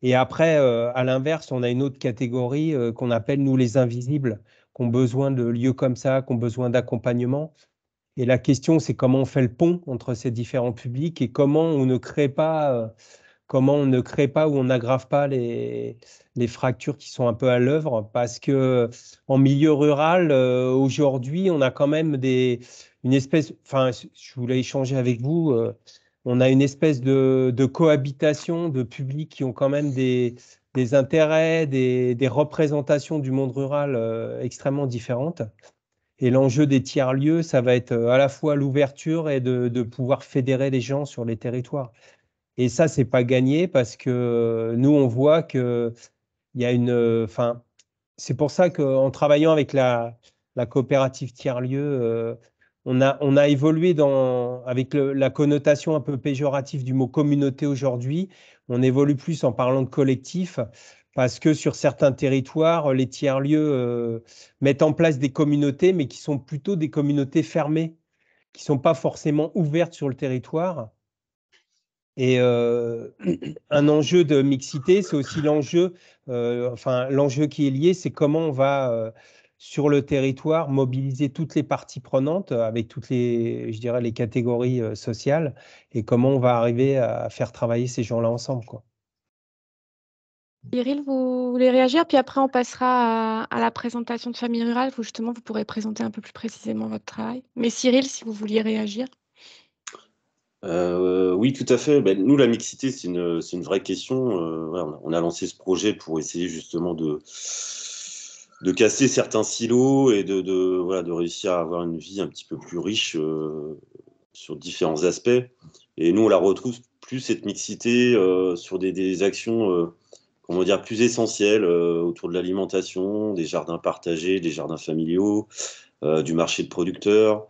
Et après, à l'inverse, on a une autre catégorie qu'on appelle, nous, les invisibles, qui ont besoin de lieux comme ça, qui ont besoin d'accompagnement. Et la question, c'est comment on fait le pont entre ces différents publics et comment on ne crée pas ou on n'aggrave pas les fractures qui sont un peu à l'œuvre. Parce que en milieu rural, aujourd'hui, on a quand même une espèce, enfin, je voulais échanger avec vous, on a une espèce de cohabitation de publics qui ont quand même des intérêts, des représentations du monde rural extrêmement différentes. Et l'enjeu des tiers-lieux, ça va être à la fois l'ouverture et de pouvoir fédérer les gens sur les territoires. Et ça, c'est pas gagné parce que nous, on voit qu'il y a enfin, c'est pour ça qu'en travaillant avec la coopérative tiers-lieux, on a évolué avec la connotation un peu péjorative du mot communauté aujourd'hui. On évolue plus en parlant de collectif parce que sur certains territoires, les tiers-lieux mettent en place des communautés, mais qui sont plutôt des communautés fermées, qui ne sont pas forcément ouvertes sur le territoire. Et un enjeu de mixité, c'est aussi l'enjeu qui est lié, c'est comment on va sur le territoire mobiliser toutes les parties prenantes avec toutes les, je dirais, les catégories sociales et comment on va arriver à faire travailler ces gens-là ensemble, quoi. Cyril, vous voulez réagir? Puis après, on passera à la présentation de Famille Rurale, où justement, vous pourrez présenter un peu plus précisément votre travail. Mais Cyril, si vous vouliez réagir. Oui, tout à fait. Ben, nous, la mixité, c'est une vraie question. Voilà, on a lancé ce projet pour essayer justement de casser certains silos et voilà, de réussir à avoir une vie un petit peu plus riche sur différents aspects. Et nous, on la retrouve plus, cette mixité, sur des actions comment dire, plus essentielles autour de l'alimentation, des jardins partagés, des jardins familiaux, du marché de producteurs.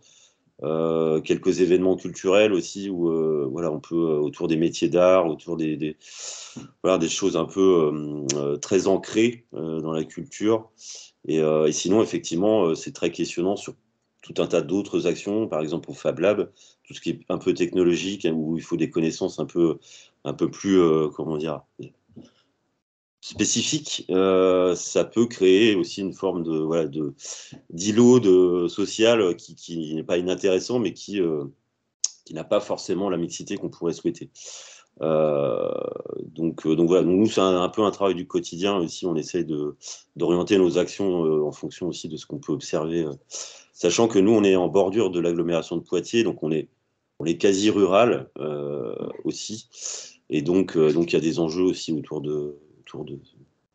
quelques événements culturels aussi où voilà, on peut autour des métiers d'art, autour voilà, des choses un peu très ancrées dans la culture. Et sinon, effectivement, c'est très questionnant sur tout un tas d'autres actions, par exemple au Fab Lab, tout ce qui est un peu technologique, hein, où il faut des connaissances un peu plus, comment dire, spécifiques. Ça peut créer aussi une forme de voilà, d'îlot social qui n'est pas inintéressant, mais qui n'a pas forcément la mixité qu'on pourrait souhaiter. Donc voilà, nous, c'est un peu un travail du quotidien aussi. On essaie d'orienter nos actions en fonction aussi de ce qu'on peut observer. Sachant que nous, on est en bordure de l'agglomération de Poitiers, donc on est quasi rural aussi. Et donc, il y a des enjeux aussi autour de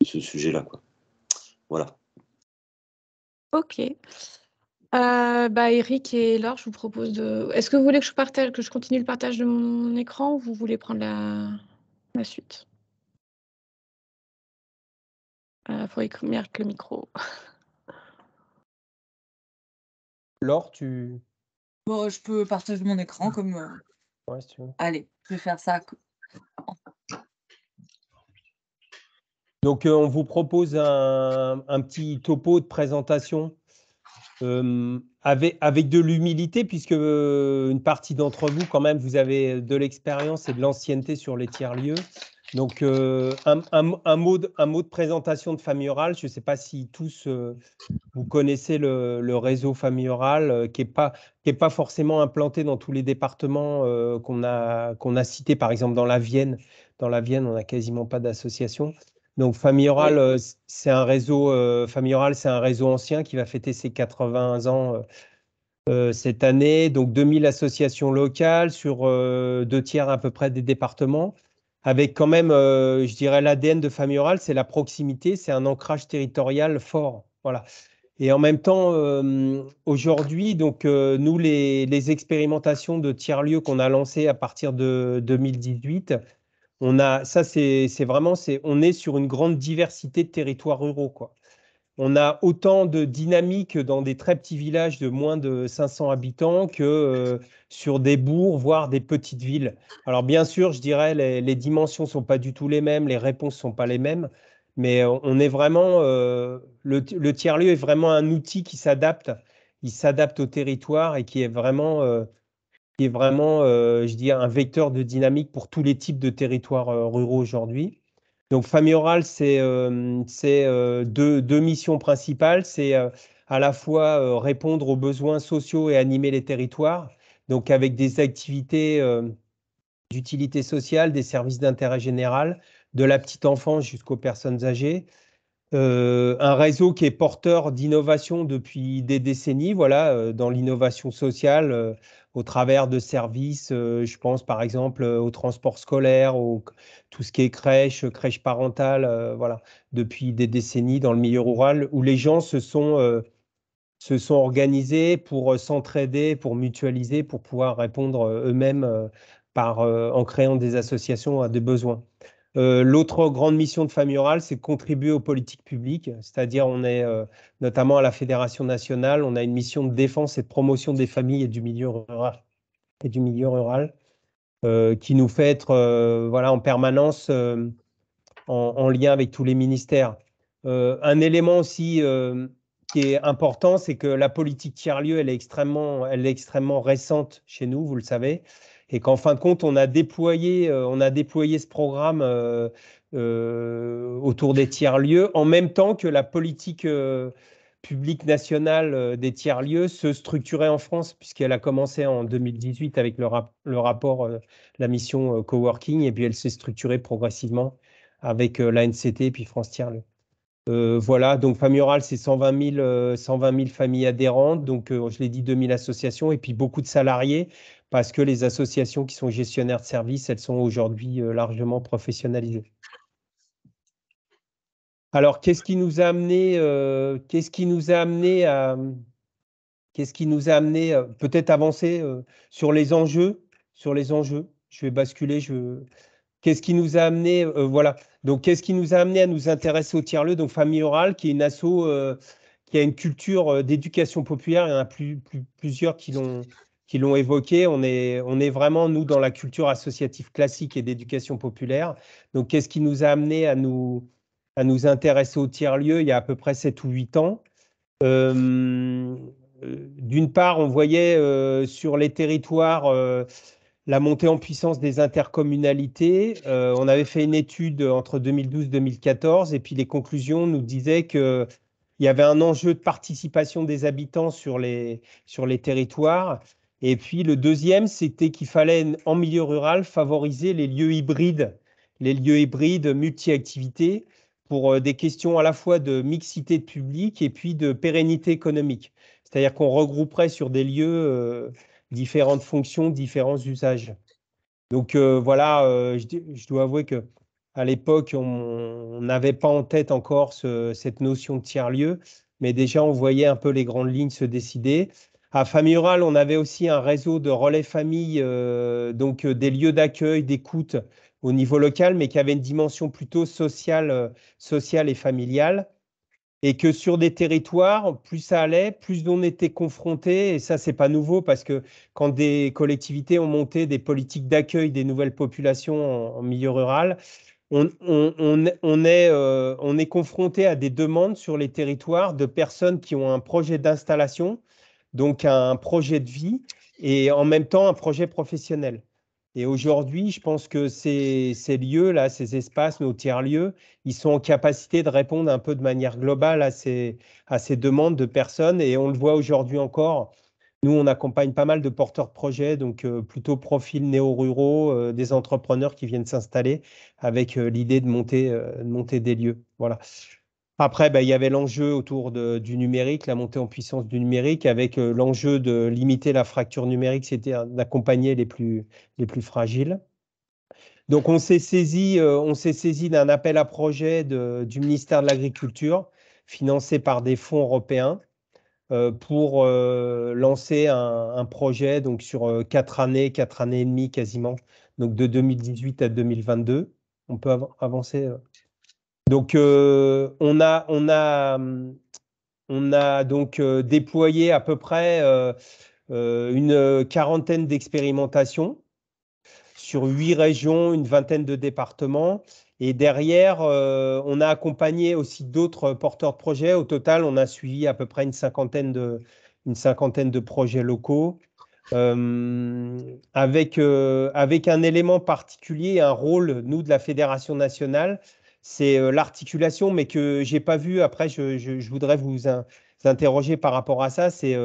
ce sujet-là, quoi. Voilà. Ok. Eric et Laure, je vous propose de... Est-ce que vous voulez que je continue le partage de mon écran ou vous voulez prendre la suite? Il faudrait que je mette le micro. Laure, tu... Bon, je peux partager mon écran comme... Ouais, si tu veux. Allez, je vais faire ça. Donc, on vous propose un petit topo de présentation avec de l'humilité, puisque une partie d'entre vous, quand même, vous avez de l'expérience et de l'ancienneté sur les tiers-lieux. Donc, un mot de présentation de Famille Rurale. Je ne sais pas si tous vous connaissez le réseau Famille Rurale, qui n'est pas forcément implanté dans tous les départements qu'on a cités, par exemple dans la Vienne. Dans la Vienne, on n'a quasiment pas d'association. Donc, Famille Rurale, c'est un réseau. Famille Rurale, c'est un réseau ancien qui va fêter ses 80 ans cette année. Donc, 2000 associations locales sur 2/3 à peu près des départements, avec quand même, je dirais, l'ADN de Famille Rurale, c'est la proximité, c'est un ancrage territorial fort. Voilà. Et en même temps, aujourd'hui, donc nous, les expérimentations de tiers-lieux qu'on a lancées à partir de 2018. On est sur une grande diversité de territoires ruraux, quoi. On a autant de dynamique dans des très petits villages de moins de 500 habitants que sur des bourgs, voire des petites villes. Alors bien sûr, je dirais, les dimensions ne sont pas du tout les mêmes, les réponses ne sont pas les mêmes, mais on est vraiment, le tiers-lieu est vraiment un outil qui s'adapte, il s'adapte au territoire et qui est vraiment, je dis, un vecteur de dynamique pour tous les types de territoires ruraux aujourd'hui. Donc, Famille Rurale, c'est deux missions principales. C'est à la fois répondre aux besoins sociaux et animer les territoires, donc avec des activités d'utilité sociale, des services d'intérêt général, de la petite enfance jusqu'aux personnes âgées. Un réseau qui est porteur d'innovation depuis des décennies, voilà, dans l'innovation sociale, au travers de services, je pense par exemple au transport scolaire, tout ce qui est crèche parentale, voilà, depuis des décennies dans le milieu rural, où les gens se sont organisés pour s'entraider, pour mutualiser, pour pouvoir répondre eux-mêmes en créant des associations à des besoins. L'autre grande mission de Famille Rurale, c'est de contribuer aux politiques publiques, c'est-à-dire on est notamment à la Fédération nationale, on a une mission de défense et de promotion des familles et du milieu rural, qui nous fait être voilà, en permanence en lien avec tous les ministères. Un élément aussi qui est important, c'est que la politique tiers-lieu, elle est extrêmement récente chez nous, vous le savez. Et qu'en fin de compte, on a déployé ce programme autour des tiers-lieux en même temps que la politique publique nationale des tiers-lieux se structurait en France, puisqu'elle a commencé en 2018 avec le rapport, la mission coworking, et puis elle s'est structurée progressivement avec l'ANCT et puis France Tiers-Lieux. Voilà, donc Famille Rurale, c'est 120 000 familles adhérentes, donc je l'ai dit, 2000 associations, et puis beaucoup de salariés, parce que les associations qui sont gestionnaires de services, elles sont aujourd'hui largement professionnalisées. Alors, qu'est-ce qui nous a amené peut-être avancer sur les enjeux? Je vais basculer. Qu'est-ce qui nous a amené, voilà. Donc, qu'est-ce qui nous a amené à nous intéresser au tiers-lieu? Donc, Famille Rurale, qui est une asso qui a une culture d'éducation populaire. Il y en a plusieurs qui l'ont évoqué. On est vraiment, nous, dans la culture associative classique et d'éducation populaire. Donc, qu'est-ce qui nous a amené à nous intéresser au tiers-lieu il y a à peu près 7 ou 8 ans? D'une part, on voyait sur les territoires la montée en puissance des intercommunalités. On avait fait une étude entre 2012 et 2014 et puis les conclusions nous disaient qu'il y avait un enjeu de participation des habitants sur les territoires. Et puis le deuxième, c'était qu'il fallait en milieu rural favoriser les lieux hybrides multi-activités pour des questions à la fois de mixité de public et puis de pérennité économique. C'est-à-dire qu'on regrouperait sur des lieux différentes fonctions, différents usages. Donc voilà, je dois avouer que à l'époque, on n'avait pas en tête encore cette notion de tiers-lieu, mais déjà on voyait un peu les grandes lignes se décider. À Famille Rurale, on avait aussi un réseau de relais famille, donc des lieux d'accueil, d'écoute au niveau local, mais qui avait une dimension plutôt sociale et familiale. Et que sur des territoires, plus ça allait, plus on était confronté, et ça, c'est pas nouveau, parce que quand des collectivités ont monté des politiques d'accueil des nouvelles populations en milieu rural, on est confronté à des demandes sur les territoires de personnes qui ont un projet d'installation, donc un projet de vie, et en même temps un projet professionnel. Et aujourd'hui, je pense que ces lieux-là, ces espaces, nos tiers-lieux, ils sont en capacité de répondre un peu de manière globale à ces demandes de personnes. Et on le voit aujourd'hui encore. Nous, on accompagne pas mal de porteurs de projets, donc plutôt profils néo-ruraux, des entrepreneurs qui viennent s'installer avec l'idée de monter des lieux. Voilà. Après, il y avait l'enjeu autour du numérique, la montée en puissance du numérique, avec l'enjeu de limiter la fracture numérique, c'était d'accompagner les plus fragiles. Donc, on s'est saisi d'un appel à projet du ministère de l'Agriculture, financé par des fonds européens, pour lancer un projet donc, sur 4 années et demie quasiment, donc de 2018 à 2022. On peut avancer. Donc, on a donc déployé à peu près une quarantaine d'expérimentations sur 8 régions, une vingtaine de départements. Et derrière, on a accompagné aussi d'autres porteurs de projets. Au total, on a suivi à peu près une cinquantaine de projets locaux. Avec un élément particulier, un rôle, nous, de la Fédération nationale, c'est l'articulation, mais que je n'ai pas vu. Après, je voudrais vous interroger par rapport à ça. C'est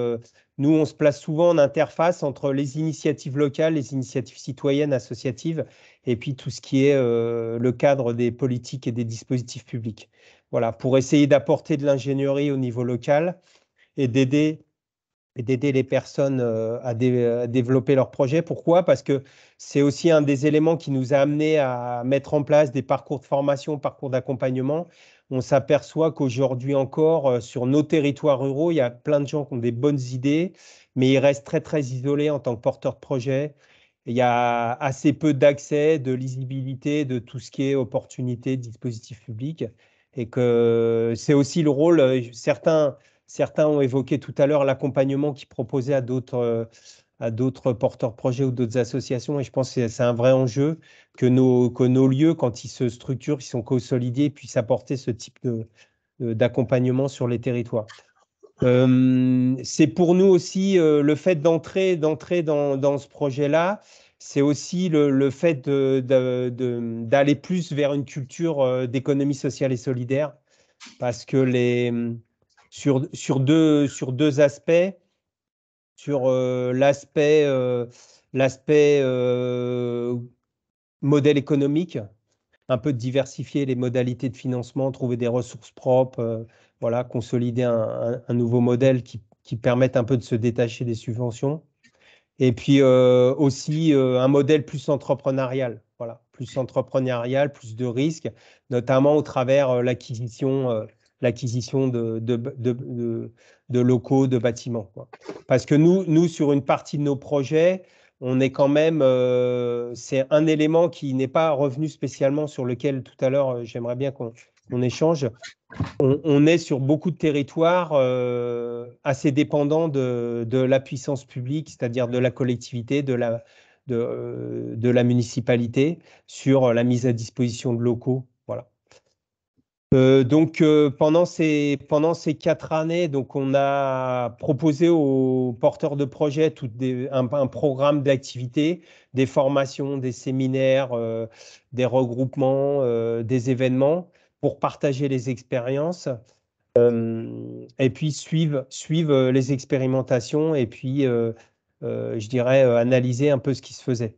nous, on se place souvent en interface entre les initiatives locales, les initiatives citoyennes, associatives, et puis tout ce qui est le cadre des politiques et des dispositifs publics. Voilà, pour essayer d'apporter de l'ingénierie au niveau local et d'aider les personnes à développer leurs projets. Pourquoi? Parce que c'est aussi un des éléments qui nous a amenés à mettre en place des parcours de formation, parcours d'accompagnement. On s'aperçoit qu'aujourd'hui encore, sur nos territoires ruraux, il y a plein de gens qui ont des bonnes idées, mais ils restent très, très isolés en tant que porteurs de projets. Il y a assez peu d'accès, de lisibilité, de tout ce qui est opportunité, dispositifs publics. Et que c'est aussi le rôle, certains ont évoqué tout à l'heure l'accompagnement qu'ils proposaient à d'autres porteurs de projets ou d'autres associations. Et je pense que c'est un vrai enjeu que nos lieux, quand ils se structurent, ils sont consolidés, puissent apporter ce type d'accompagnement sur les territoires. C'est pour nous aussi le fait d'entrer dans ce projet-là, c'est aussi le fait d'aller plus vers une culture d'économie sociale et solidaire, parce que sur deux aspects, sur l'aspect modèle économique, un peu de diversifier les modalités de financement, trouver des ressources propres, voilà, consolider un nouveau modèle qui permette un peu de se détacher des subventions. Et puis aussi un modèle plus entrepreneurial, voilà, plus entrepreneurial, plus de risques, notamment au travers l'acquisition de locaux, de bâtiments, quoi. Parce que nous, sur une partie de nos projets, on est quand même, c'est un élément qui n'est pas revenu spécialement, sur lequel tout à l'heure, j'aimerais bien qu'on échange. on est sur beaucoup de territoires assez dépendants de la puissance publique, c'est-à-dire de la collectivité, de la municipalité, sur la mise à disposition de locaux. Voilà. Donc, pendant ces 4 années, donc, on a proposé aux porteurs de projets un programme d'activités, des formations, des séminaires, des regroupements, des événements pour partager les expériences et puis suivre les expérimentations et puis, je dirais, analyser un peu ce qui se faisait.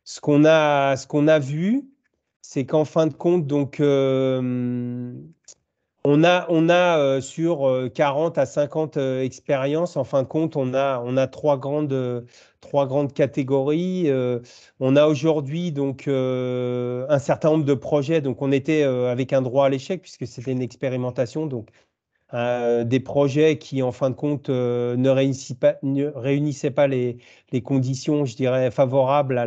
Ce qu'on a vu, c'est qu'en fin de compte, donc, on a sur 40 à 50 expériences, en fin de compte, on a trois grandes catégories. On a aujourd'hui donc un certain nombre de projets. Donc, on était avec un droit à l'échec puisque c'était une expérimentation. Donc, des projets qui, en fin de compte, ne réunissaient pas les conditions, je dirais, favorables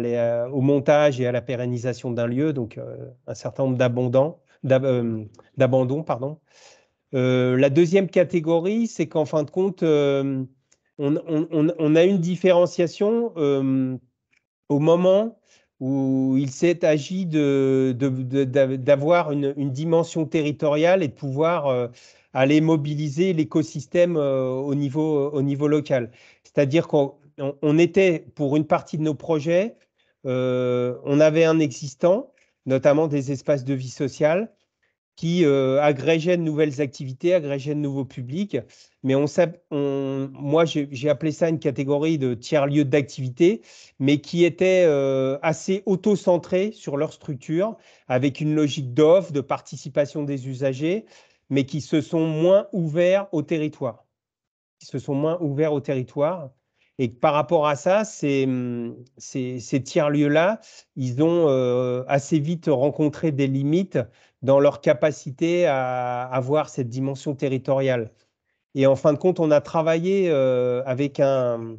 au montage et à la pérennisation d'un lieu. Donc, un certain nombre d'abandons, pardon. La deuxième catégorie, c'est qu'en fin de compte, on a une différenciation au moment où il s'est agi d'avoir une dimension territoriale et de pouvoir aller mobiliser l'écosystème au niveau local. C'est-à-dire qu'on était, pour une partie de nos projets, on avait un existant, notamment des espaces de vie sociale, qui agrégeait de nouvelles activités, agrégeait de nouveaux publics. Mais moi, j'ai appelé ça une catégorie de tiers-lieux d'activité, mais qui était assez auto-centrés sur leur structure, avec une logique d'offre, de participation des usagers, mais qui se sont moins ouverts au territoire. Et par rapport à ça, ces tiers-lieux-là, ils ont assez vite rencontré des limites dans leur capacité à avoir cette dimension territoriale. Et en fin de compte, on a travaillé avec un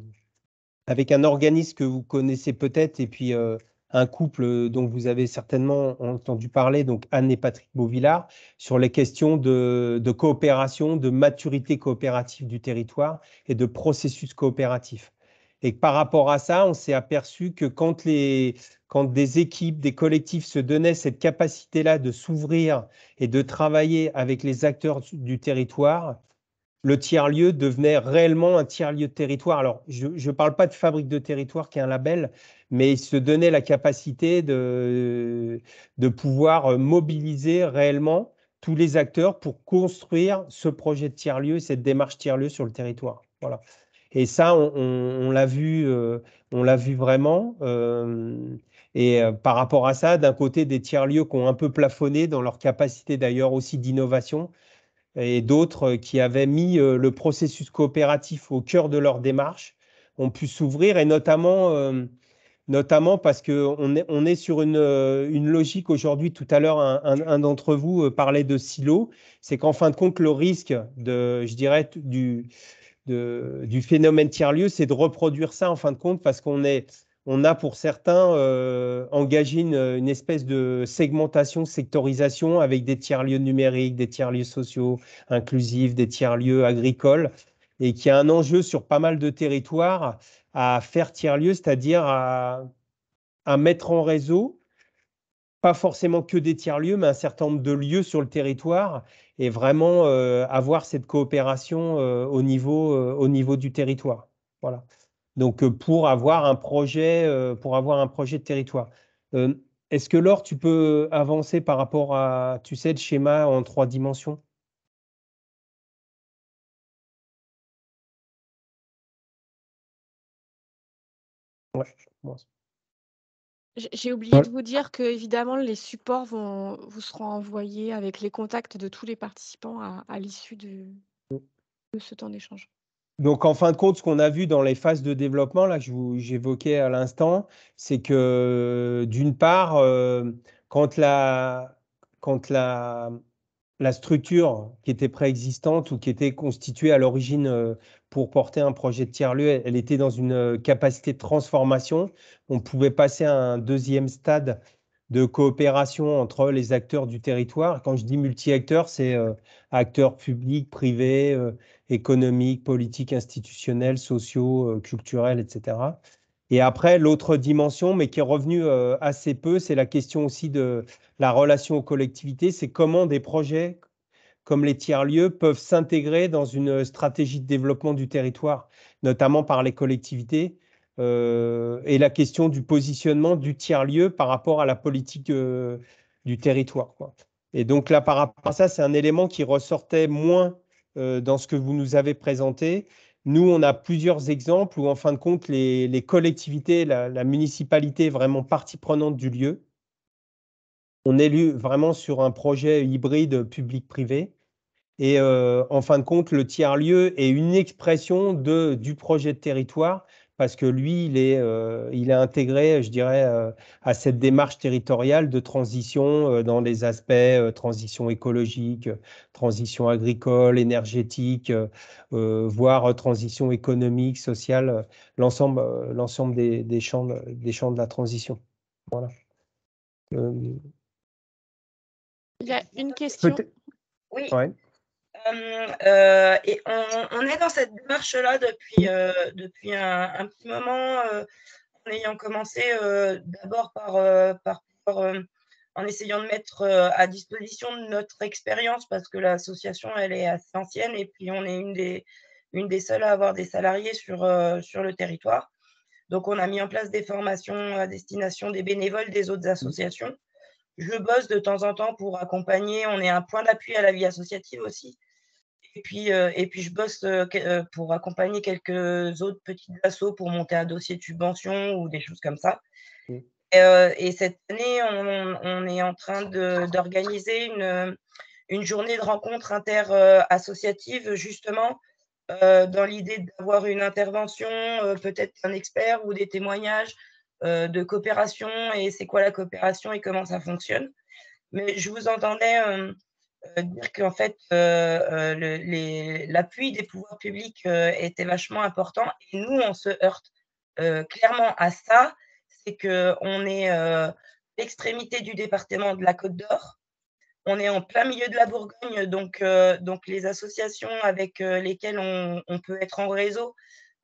organisme que vous connaissez peut-être, et puis un couple dont vous avez certainement entendu parler, donc Anne et Patrick Beauvillard, sur les questions de coopération, de maturité coopérative du territoire et de processus coopératif. Et par rapport à ça, on s'est aperçu que quand des équipes, des collectifs se donnaient cette capacité-là de s'ouvrir et de travailler avec les acteurs du territoire, le tiers-lieu devenait réellement un tiers-lieu de territoire. Alors, je ne parle pas de fabrique de territoire qui est un label, mais il se donnait la capacité de pouvoir mobiliser réellement tous les acteurs pour construire ce projet de tiers-lieu, cette démarche tiers-lieu sur le territoire. Voilà. Et ça, on l'a vu vraiment. Et par rapport à ça, d'un côté, des tiers-lieux qui ont un peu plafonné dans leur capacité d'ailleurs aussi d'innovation, et d'autres qui avaient mis le processus coopératif au cœur de leur démarche ont pu s'ouvrir, et notamment parce qu'on est sur une logique aujourd'hui. Tout à l'heure, un d'entre vous parlait de silos. C'est qu'en fin de compte, le risque je dirais, du phénomène tiers-lieu, c'est de reproduire ça en fin de compte, parce qu'on a pour certains engagé une espèce de segmentation, sectorisation avec des tiers-lieux numériques, des tiers-lieux sociaux, inclusifs, des tiers-lieux agricoles, et qui a un enjeu sur pas mal de territoires à faire tiers-lieux, c'est-à-dire à mettre en réseau, pas forcément que des tiers-lieux, mais un certain nombre de lieux sur le territoire, et vraiment avoir cette coopération au niveau du territoire. Voilà. Donc, pour avoir un projet de territoire. Est-ce que Laure, tu peux avancer par rapport à, tu sais, le schéma en 3 dimensions? Ouais, bon. J'ai oublié de vous dire que, évidemment, les supports vous seront envoyés avec les contacts de tous les participants à l'issue de ce temps d'échange. Donc, en fin de compte, ce qu'on a vu dans les phases de développement là, que j'évoquais à l'instant, c'est que d'une part, quand la structure qui était préexistante ou qui était constituée à l'origine pour porter un projet de tiers-lieu, elle était dans une capacité de transformation, on pouvait passer à un deuxième stade de coopération entre les acteurs du territoire. Quand je dis multi-acteurs, c'est acteurs publics, privés, économiques, politiques, institutionnels, sociaux, culturels, etc. Et après, l'autre dimension, mais qui est revenue assez peu, c'est la question aussi de la relation aux collectivités. C'est comment des projets comme les tiers-lieux peuvent s'intégrer dans une stratégie de développement du territoire, notamment par les collectivités, et la question du positionnement du tiers-lieu par rapport à la politique du territoire, quoi. Et donc là, par rapport à ça, c'est un élément qui ressortait moins dans ce que vous nous avez présenté. Nous, on a plusieurs exemples où, en fin de compte, les collectivités, la municipalité est vraiment partie prenante du lieu. On est vraiment sur un projet hybride public-privé. Et en fin de compte, le tiers-lieu est une expression du projet de territoire parce que lui, il est intégré, je dirais, à cette démarche territoriale de transition dans les aspects transition écologique, transition agricole, énergétique, voire transition économique, sociale, l'ensemble des champs de la transition. Voilà. Il y a une question. Oui. Ouais. Et on est dans cette démarche-là depuis un petit moment, en ayant commencé d'abord en essayant de mettre à disposition notre expérience, parce que l'association, elle est assez ancienne, et puis on est une des seules à avoir des salariés sur le territoire. Donc, on a mis en place des formations à destination des bénévoles des autres associations. Je bosse de temps en temps pour accompagner. On est un point d'appui à la vie associative aussi. Et puis je bosse pour accompagner quelques autres petites assos pour monter un dossier de subvention ou des choses comme ça. Et cette année, on est en train d'organiser une journée de rencontre inter-associative, justement, dans l'idée d'avoir une intervention, peut-être un expert ou des témoignages de coopération, et c'est quoi la coopération et comment ça fonctionne. Mais je vous entendais dire qu'en fait, l'appui des pouvoirs publics était vachement important. Et nous, on se heurte clairement à ça. C'est qu'on est à l'extrémité du département de la Côte d'Or. On est en plein milieu de la Bourgogne, donc les associations avec lesquelles on peut être en réseau,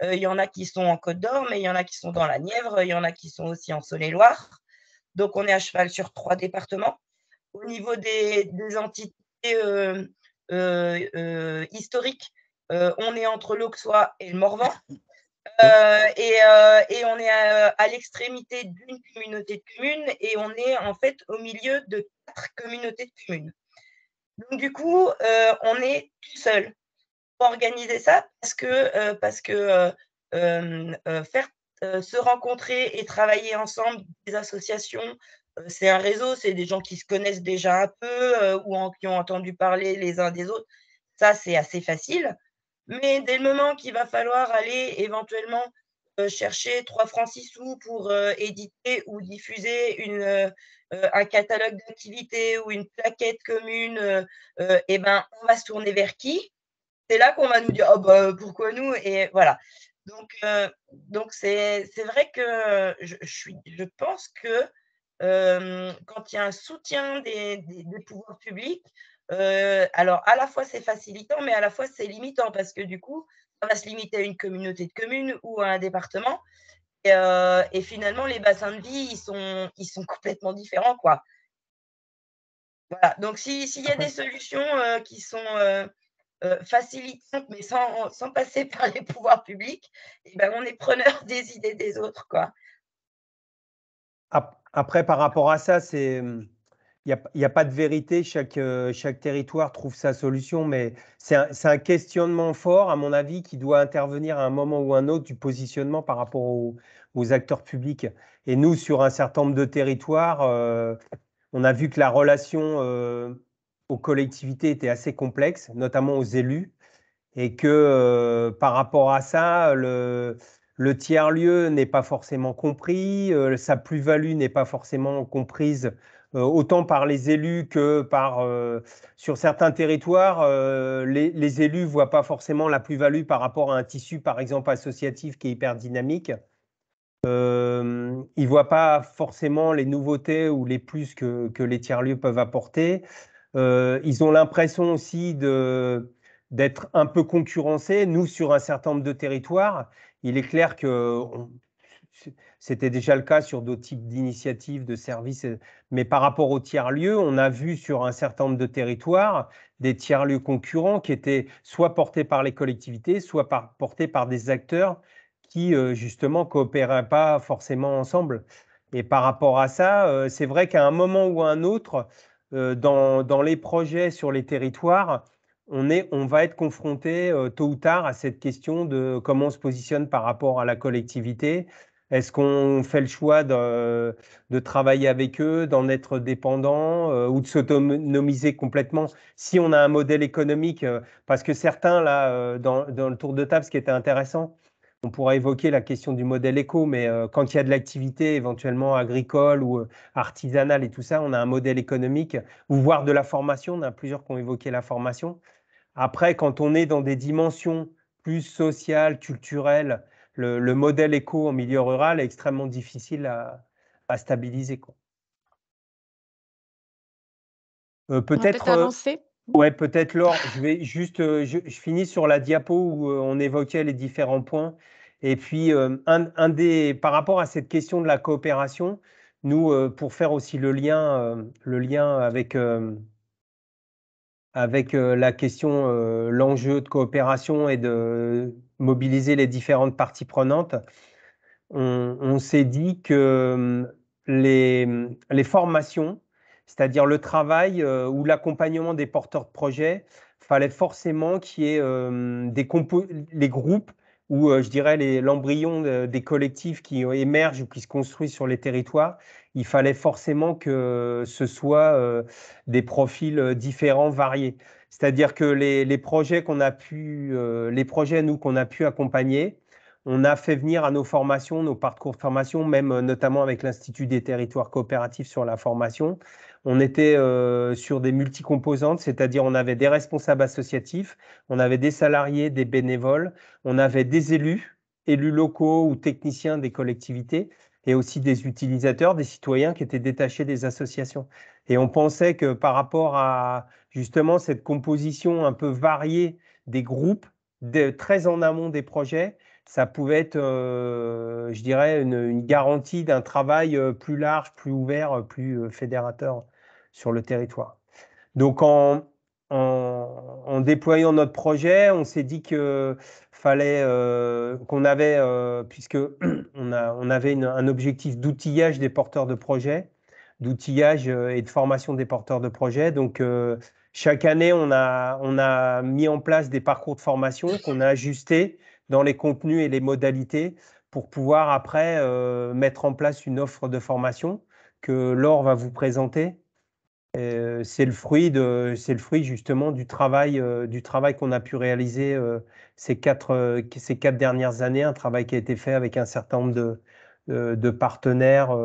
il y en a qui sont en Côte d'Or, mais il y en a qui sont dans la Nièvre, il y en a qui sont aussi en Saône-et-Loire. Donc, on est à cheval sur 3 départements. Au niveau des entités historiques, on est entre l'Auxois et le Morvan. Et on est à l'extrémité d'une communauté de communes, et on est en fait au milieu de 4 communautés de communes. Donc du coup, on est tout seul pour organiser ça, parce que faire se rencontrer et travailler ensemble des associations, c'est un réseau, c'est des gens qui se connaissent déjà un peu ou qui ont entendu parler les uns des autres. Ça, c'est assez facile. Mais dès le moment qu'il va falloir aller éventuellement chercher 3 francs 6 sous pour éditer ou diffuser un catalogue d'activités ou une plaquette commune, et ben, on va se tourner vers qui? C'est là qu'on va nous dire: «Oh bah, pourquoi nous?» Et voilà. Donc c'est vrai que je pense que quand il y a un soutien des pouvoirs publics, alors à la fois c'est facilitant, mais à la fois c'est limitant, parce que du coup, ça va se limiter à une communauté de communes ou à un département, et finalement les bassins de vie, ils sont complètement différents, quoi. Voilà, donc s'il y a des solutions qui sont facilitantes, mais sans passer par les pouvoirs publics, et ben, on est preneur des idées des autres, quoi. Après, par rapport à ça, il n'y a pas de vérité, chaque territoire trouve sa solution, mais c'est un questionnement fort, à mon avis, qui doit intervenir à un moment ou un autre du positionnement par rapport aux acteurs publics. Et nous, sur un certain nombre de territoires, on a vu que la relation aux collectivités était assez complexe, notamment aux élus, et que par rapport à ça, le tiers-lieu n'est pas forcément compris, sa plus-value n'est pas forcément comprise autant par les élus que sur certains territoires, les élus ne voient pas forcément la plus-value par rapport à un tissu, par exemple, associatif qui est hyper dynamique. ils ne voient pas forcément les nouveautés ou les plus que les tiers-lieux peuvent apporter. Ils ont l'impression aussi d'être un peu concurrencés. Nous, sur un certain nombre de territoires, il est clair que c'était déjà le cas sur d'autres types d'initiatives, de services, mais par rapport aux tiers-lieux, on a vu sur un certain nombre de territoires des tiers-lieux concurrents qui étaient soit portés par les collectivités, soit portés par des acteurs qui, justement, coopéraient pas forcément ensemble. Et par rapport à ça, c'est vrai qu'à un moment ou à un autre, dans les projets sur les territoires, on va être confronté tôt ou tard à cette question de comment on se positionne par rapport à la collectivité. Est-ce qu'on fait le choix de travailler avec eux, d'en être dépendant ou de s'autonomiser complètement si on a un modèle économique parce que certains, là, dans le tour de table, ce qui était intéressant, on pourra évoquer la question du modèle éco, mais quand il y a de l'activité éventuellement agricole ou artisanale et tout ça, on a un modèle économique, ou voire de la formation, on a plusieurs qui ont évoqué la formation. Après, quand on est dans des dimensions plus sociales, culturelles, le modèle éco en milieu rural est extrêmement difficile à stabiliser, quoi. On va peut-être Peut-être avancer. ouais, peut-être Laure, je vais juste, je finis sur la diapo où on évoquait les différents points. Et puis, par rapport à cette question de la coopération, nous, pour faire aussi le lien avec la question, l'enjeu de coopération et de mobiliser les différentes parties prenantes, on s'est dit que les formations, c'est-à-dire le travail ou l'accompagnement des porteurs de projets, fallait forcément qu'il y ait les groupes ou je dirais l'embryon des collectifs qui émergent ou qui se construisent sur les territoires. Il fallait forcément que ce soit des profils différents, variés. C'est-à-dire que les projets nous qu'on a pu accompagner, on a fait venir à nos formations, nos parcours de formation, même notamment avec l'Institut des territoires coopératifs sur la formation. On était sur des multicomposantes, c'est-à-dire on avait des responsables associatifs, on avait des salariés, des bénévoles, on avait des élus locaux ou techniciens des collectivités, et aussi des utilisateurs, des citoyens qui étaient détachés des associations. Et on pensait que par rapport à justement cette composition un peu variée des groupes, très en amont des projets, ça pouvait être, je dirais, une garantie d'un travail plus large, plus ouvert, plus fédérateur sur le territoire. Donc, en déployant notre projet, on s'est dit que fallait qu'on avait, puisque on avait un objectif d'outillage des porteurs de projets, d'outillage et de formation des porteurs de projets. Donc, chaque année, on a mis en place des parcours de formation qu'on a ajustés dans les contenus et les modalités pour pouvoir après mettre en place une offre de formation que Laure va vous présenter. C'est le fruit justement du travail qu'on a pu réaliser ces quatre dernières années, un travail qui a été fait avec un certain nombre de partenaires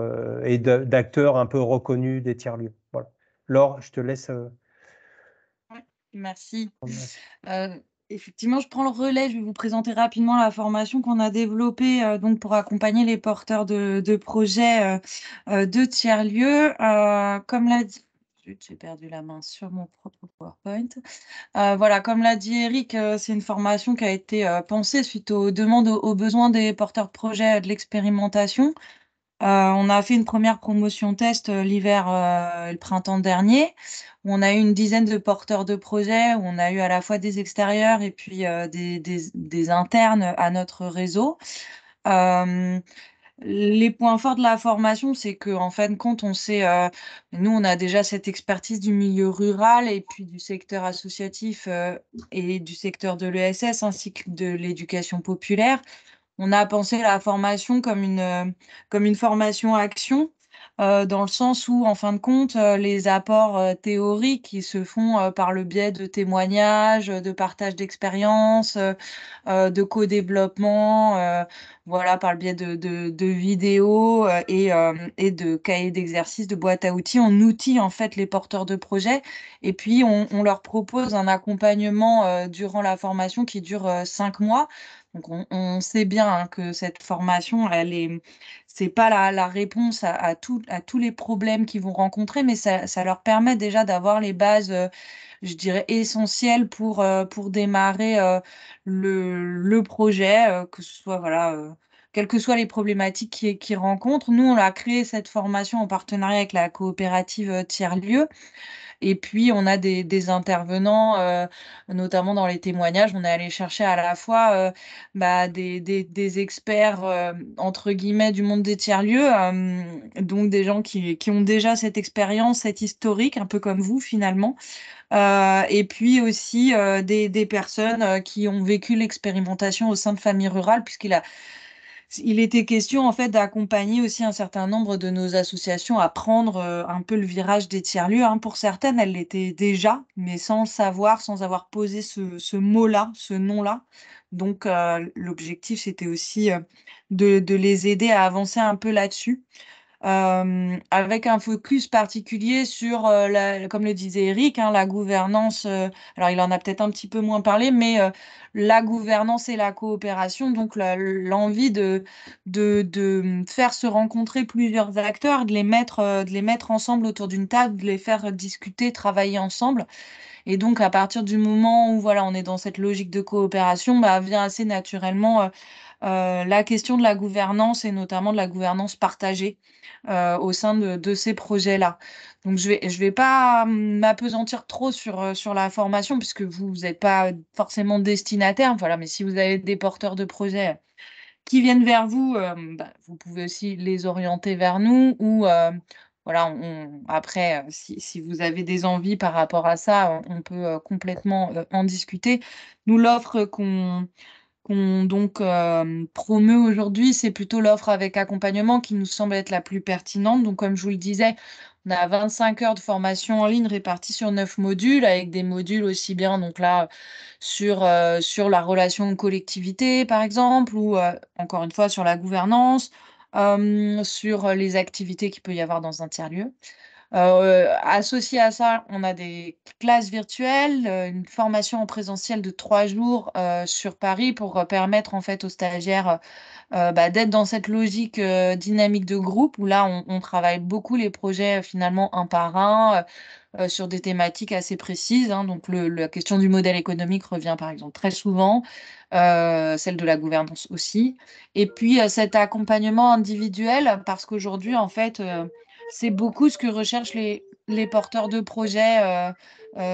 et d'acteurs un peu reconnus des tiers-lieux. Voilà. Laure, je te laisse. Merci. Effectivement, je prends le relais. Je vais vous présenter rapidement la formation qu'on a développée donc pour accompagner les porteurs de projets de tiers-lieux. Comme l'a dit, j'ai perdu la main sur mon propre PowerPoint. Voilà, comme l'a dit Eric, c'est une formation qui a été pensée suite aux demandes, aux besoins des porteurs de projets de l'expérimentation. On a fait une première promotion test l'hiver et le printemps dernier, où on a eu une dizaine de porteurs de projets, où on a eu à la fois des extérieurs et puis des internes à notre réseau. Les points forts de la formation, c'est qu'en fin de compte, nous, on a déjà cette expertise du milieu rural et puis du secteur associatif et du secteur de l'ESS ainsi que de l'éducation populaire. On a pensé la formation comme une formation action, dans le sens où, en fin de compte, les apports théoriques qui se font par le biais de témoignages, de partage d'expériences, de co-développement, voilà, par le biais de vidéos et de cahiers d'exercices, de boîtes à outils. On outille en fait les porteurs de projets et puis on leur propose un accompagnement durant la formation qui dure 5 mois. Donc, on sait bien hein, que cette formation, c'est pas la réponse à tous les problèmes qu'ils vont rencontrer, mais ça leur permet déjà d'avoir les bases, je dirais, essentielles pour démarrer le projet, que ce soit, voilà, quelles que soient les problématiques qu'ils rencontrent. Nous, on a créé cette formation en partenariat avec la coopérative Tiers-Lieux. Et puis, on a des intervenants, notamment dans les témoignages. On est allé chercher à la fois des experts, entre guillemets, du monde des tiers-lieux, donc des gens qui ont déjà cette expérience, cet historique, un peu comme vous finalement. Et puis aussi des personnes qui ont vécu l'expérimentation au sein de familles rurales, il était question en fait d'accompagner aussi un certain nombre de nos associations à prendre un peu le virage des tiers-lieux. Hein. Pour certaines, elles l'étaient déjà, mais sans le savoir, sans avoir posé ce mot-là, ce nom-là. Donc, l'objectif, c'était aussi de les aider à avancer un peu là-dessus. Avec un focus particulier sur, comme le disait Eric, hein, la gouvernance. Alors, il en a peut-être un petit peu moins parlé, mais la gouvernance et la coopération, donc l'envie de faire se rencontrer plusieurs acteurs, de les mettre ensemble autour d'une table, de les faire discuter, travailler ensemble. Et donc, à partir du moment où voilà, on est dans cette logique de coopération, vient assez naturellement la question de la gouvernance et notamment de la gouvernance partagée au sein de ces projets-là. Donc, je vais pas m'appesantir trop sur la formation puisque vous n'êtes pas forcément destinataire. Voilà, mais si vous avez des porteurs de projets qui viennent vers vous, vous pouvez aussi les orienter vers nous ou voilà, après, si vous avez des envies par rapport à ça, on peut complètement en discuter. Nous, l'offre qu'on donc promeut aujourd'hui, c'est plutôt l'offre avec accompagnement qui nous semble être la plus pertinente. Donc, comme je vous le disais, on a 25 heures de formation en ligne réparties sur 9 modules, avec des modules aussi bien donc là sur la relation collectivité, par exemple, ou encore une fois sur la gouvernance, sur les activités qu'il peut y avoir dans un tiers-lieu. Associé à ça, on a des classes virtuelles, une formation en présentiel de 3 jours sur Paris pour permettre en fait aux stagiaires d'être dans cette logique dynamique de groupe où là, on travaille beaucoup les projets finalement un par un sur des thématiques assez précises. Hein. Donc, la question du modèle économique revient par exemple très souvent, celle de la gouvernance aussi. Et puis, cet accompagnement individuel, parce qu'aujourd'hui, en fait, c'est beaucoup ce que recherchent les porteurs de projets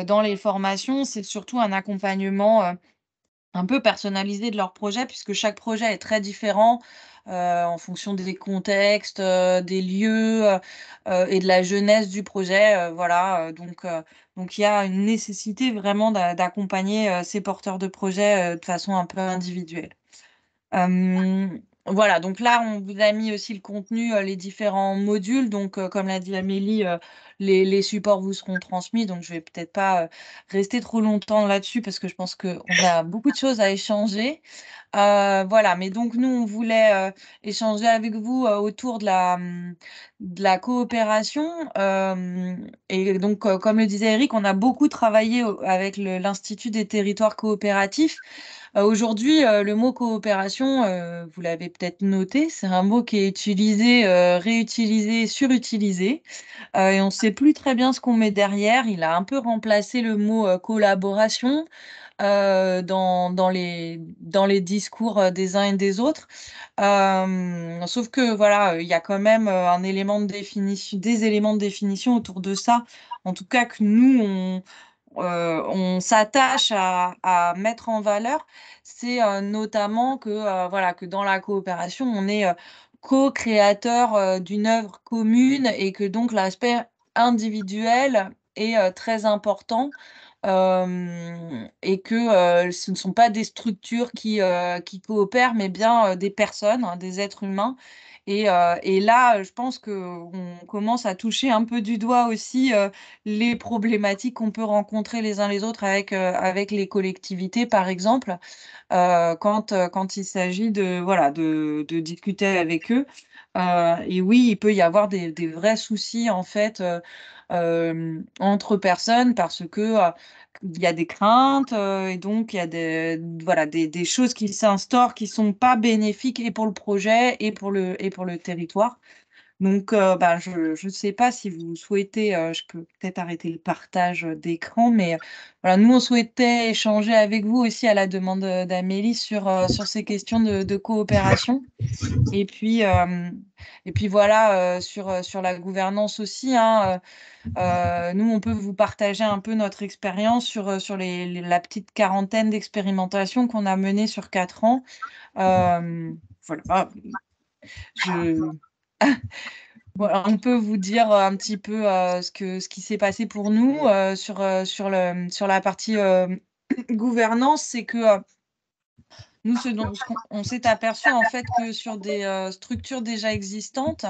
dans les formations. C'est surtout un accompagnement un peu personnalisé de leur projet, puisque chaque projet est très différent en fonction des contextes, des lieux et de la jeunesse du projet. Voilà, donc il y a une nécessité vraiment d'accompagner ces porteurs de projets de façon un peu individuelle. Voilà, donc là, on vous a mis aussi le contenu, les différents modules. Donc, comme l'a dit Amélie, les supports vous seront transmis. Donc, je vais peut-être pas rester trop longtemps là-dessus parce que je pense qu'on a beaucoup de choses à échanger. Voilà, mais donc nous, on voulait échanger avec vous autour de la coopération. Et donc, comme le disait Eric, on a beaucoup travaillé avec l'Institut des territoires coopératifs. Aujourd'hui, le mot coopération, vous l'avez peut-être noté, c'est un mot qui est utilisé, réutilisé, surutilisé, et on ne sait plus très bien ce qu'on met derrière. Il a un peu remplacé le mot collaboration dans les discours des uns et des autres. Sauf que voilà, il y a quand même un élément de définition, des éléments de définition autour de ça. En tout cas, que nous, on s'attache à mettre en valeur, c'est notamment que, voilà, que dans la coopération, on est co-créateur d'une œuvre commune et que donc l'aspect individuel est très important et que ce ne sont pas des structures qui coopèrent, mais bien des personnes, hein, des êtres humains. Et là, je pense qu'on commence à toucher un peu du doigt aussi les problématiques qu'on peut rencontrer les uns les autres avec les collectivités, par exemple, quand il s'agit voilà, de discuter avec eux. Et oui, il peut y avoir des vrais soucis en fait entre personnes parce que il y a des craintes et donc il y a des choses qui s'instaurent qui sont pas bénéfiques et pour le projet et pour le territoire. Donc, je ne sais pas si vous souhaitez, je peux peut-être arrêter le partage d'écran, mais voilà, nous, on souhaitait échanger avec vous aussi à la demande d'Amélie sur ces questions de coopération. Et puis voilà, sur la gouvernance aussi, hein, nous, on peut vous partager un peu notre expérience sur la petite quarantaine d'expérimentations qu'on a menées sur 4 ans. Voilà, voilà, on peut vous dire un petit peu ce qui s'est passé pour nous sur la partie gouvernance, c'est que nous, on s'est aperçu en fait que sur des structures déjà existantes,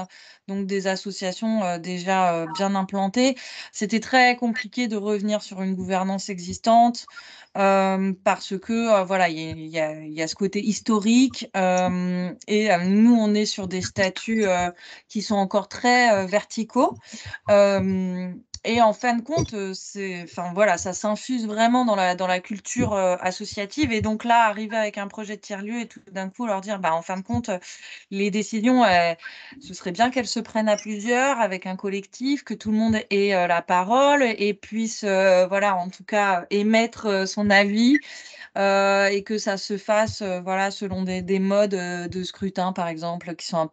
donc des associations déjà bien implantées, c'était très compliqué de revenir sur une gouvernance existante parce que voilà, il y a ce côté historique et nous, on est sur des statuts qui sont encore très verticaux. Et en fin de compte, voilà, ça s'infuse vraiment dans la culture associative. Et donc là, arriver avec un projet de tiers-lieu et tout d'un coup leur dire, en fin de compte, les décisions, ce serait bien qu'elles se prennent à plusieurs, avec un collectif, que tout le monde ait la parole et puisse, voilà, en tout cas, émettre son avis. Et que ça se fasse voilà, selon des modes de scrutin, par exemple, qui sont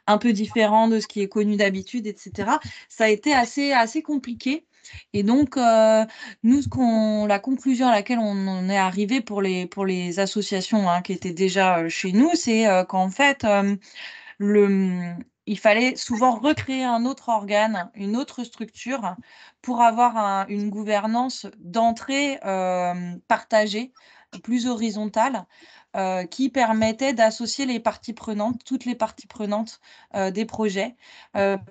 un peu différents de ce qui est connu d'habitude, etc. Ça a été assez compliqué. Et donc, nous, la conclusion à laquelle on en est arrivé pour les associations qui étaient déjà chez nous, c'est qu'en fait, il fallait souvent recréer un autre organe, une autre structure pour avoir une gouvernance d'entrée partagée, plus horizontale, qui permettait d'associer les parties prenantes, toutes les parties prenantes des projets.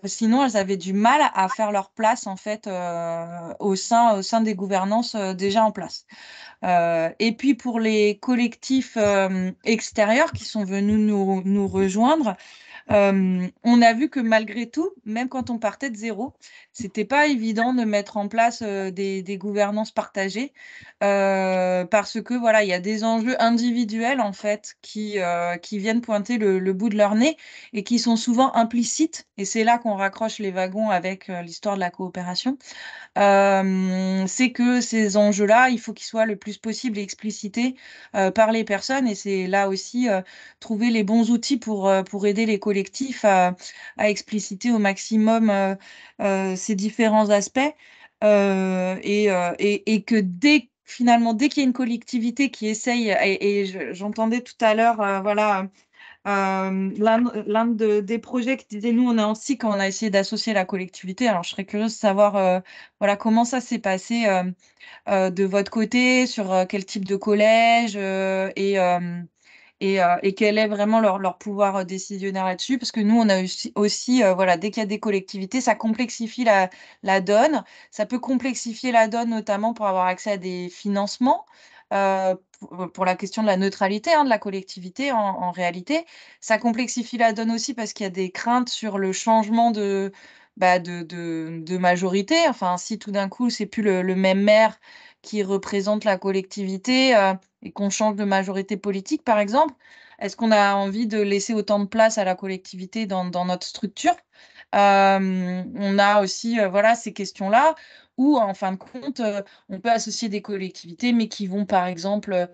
Sinon, elles avaient du mal à faire leur place en fait au sein des gouvernances déjà en place. Et puis pour les collectifs extérieurs qui sont venus nous rejoindre, on a vu que malgré tout, même quand on partait de zéro, c'était pas évident de mettre en place des gouvernances partagées parce que voilà, il y a des enjeux individuels en fait qui viennent pointer le bout de leur nez et qui sont souvent implicites. Et c'est là qu'on raccroche les wagons avec l'histoire de la coopération. C'est que ces enjeux-là, il faut qu'ils soient le plus possible explicités par les personnes. Et c'est là aussi trouver les bons outils pour aider les collectifs à expliciter au maximum ces différents aspects. Et que finalement, dès qu'il y a une collectivité qui essaye, et j'entendais tout à l'heure, voilà, l'un des projets qui disait, nous, on est en SIC, on a essayé d'associer la collectivité. Alors, je serais curieuse de savoir voilà, comment ça s'est passé de votre côté, sur quel type de collège et quel est vraiment leur pouvoir décisionnaire là-dessus. Parce que nous, on a aussi voilà, dès qu'il y a des collectivités, ça complexifie la donne. Ça peut complexifier la donne, notamment pour avoir accès à des financements. Pour la question de la neutralité de la collectivité en réalité. Ça complexifie la donne aussi parce qu'il y a des craintes sur le changement de majorité. Enfin, si tout d'un coup, c'est plus le même maire qui représente la collectivité et qu'on change de majorité politique, par exemple, est-ce qu'on a envie de laisser autant de place à la collectivité dans notre structure? On a aussi voilà, ces questions-là où, en fin de compte, on peut associer des collectivités, mais qui vont, par exemple,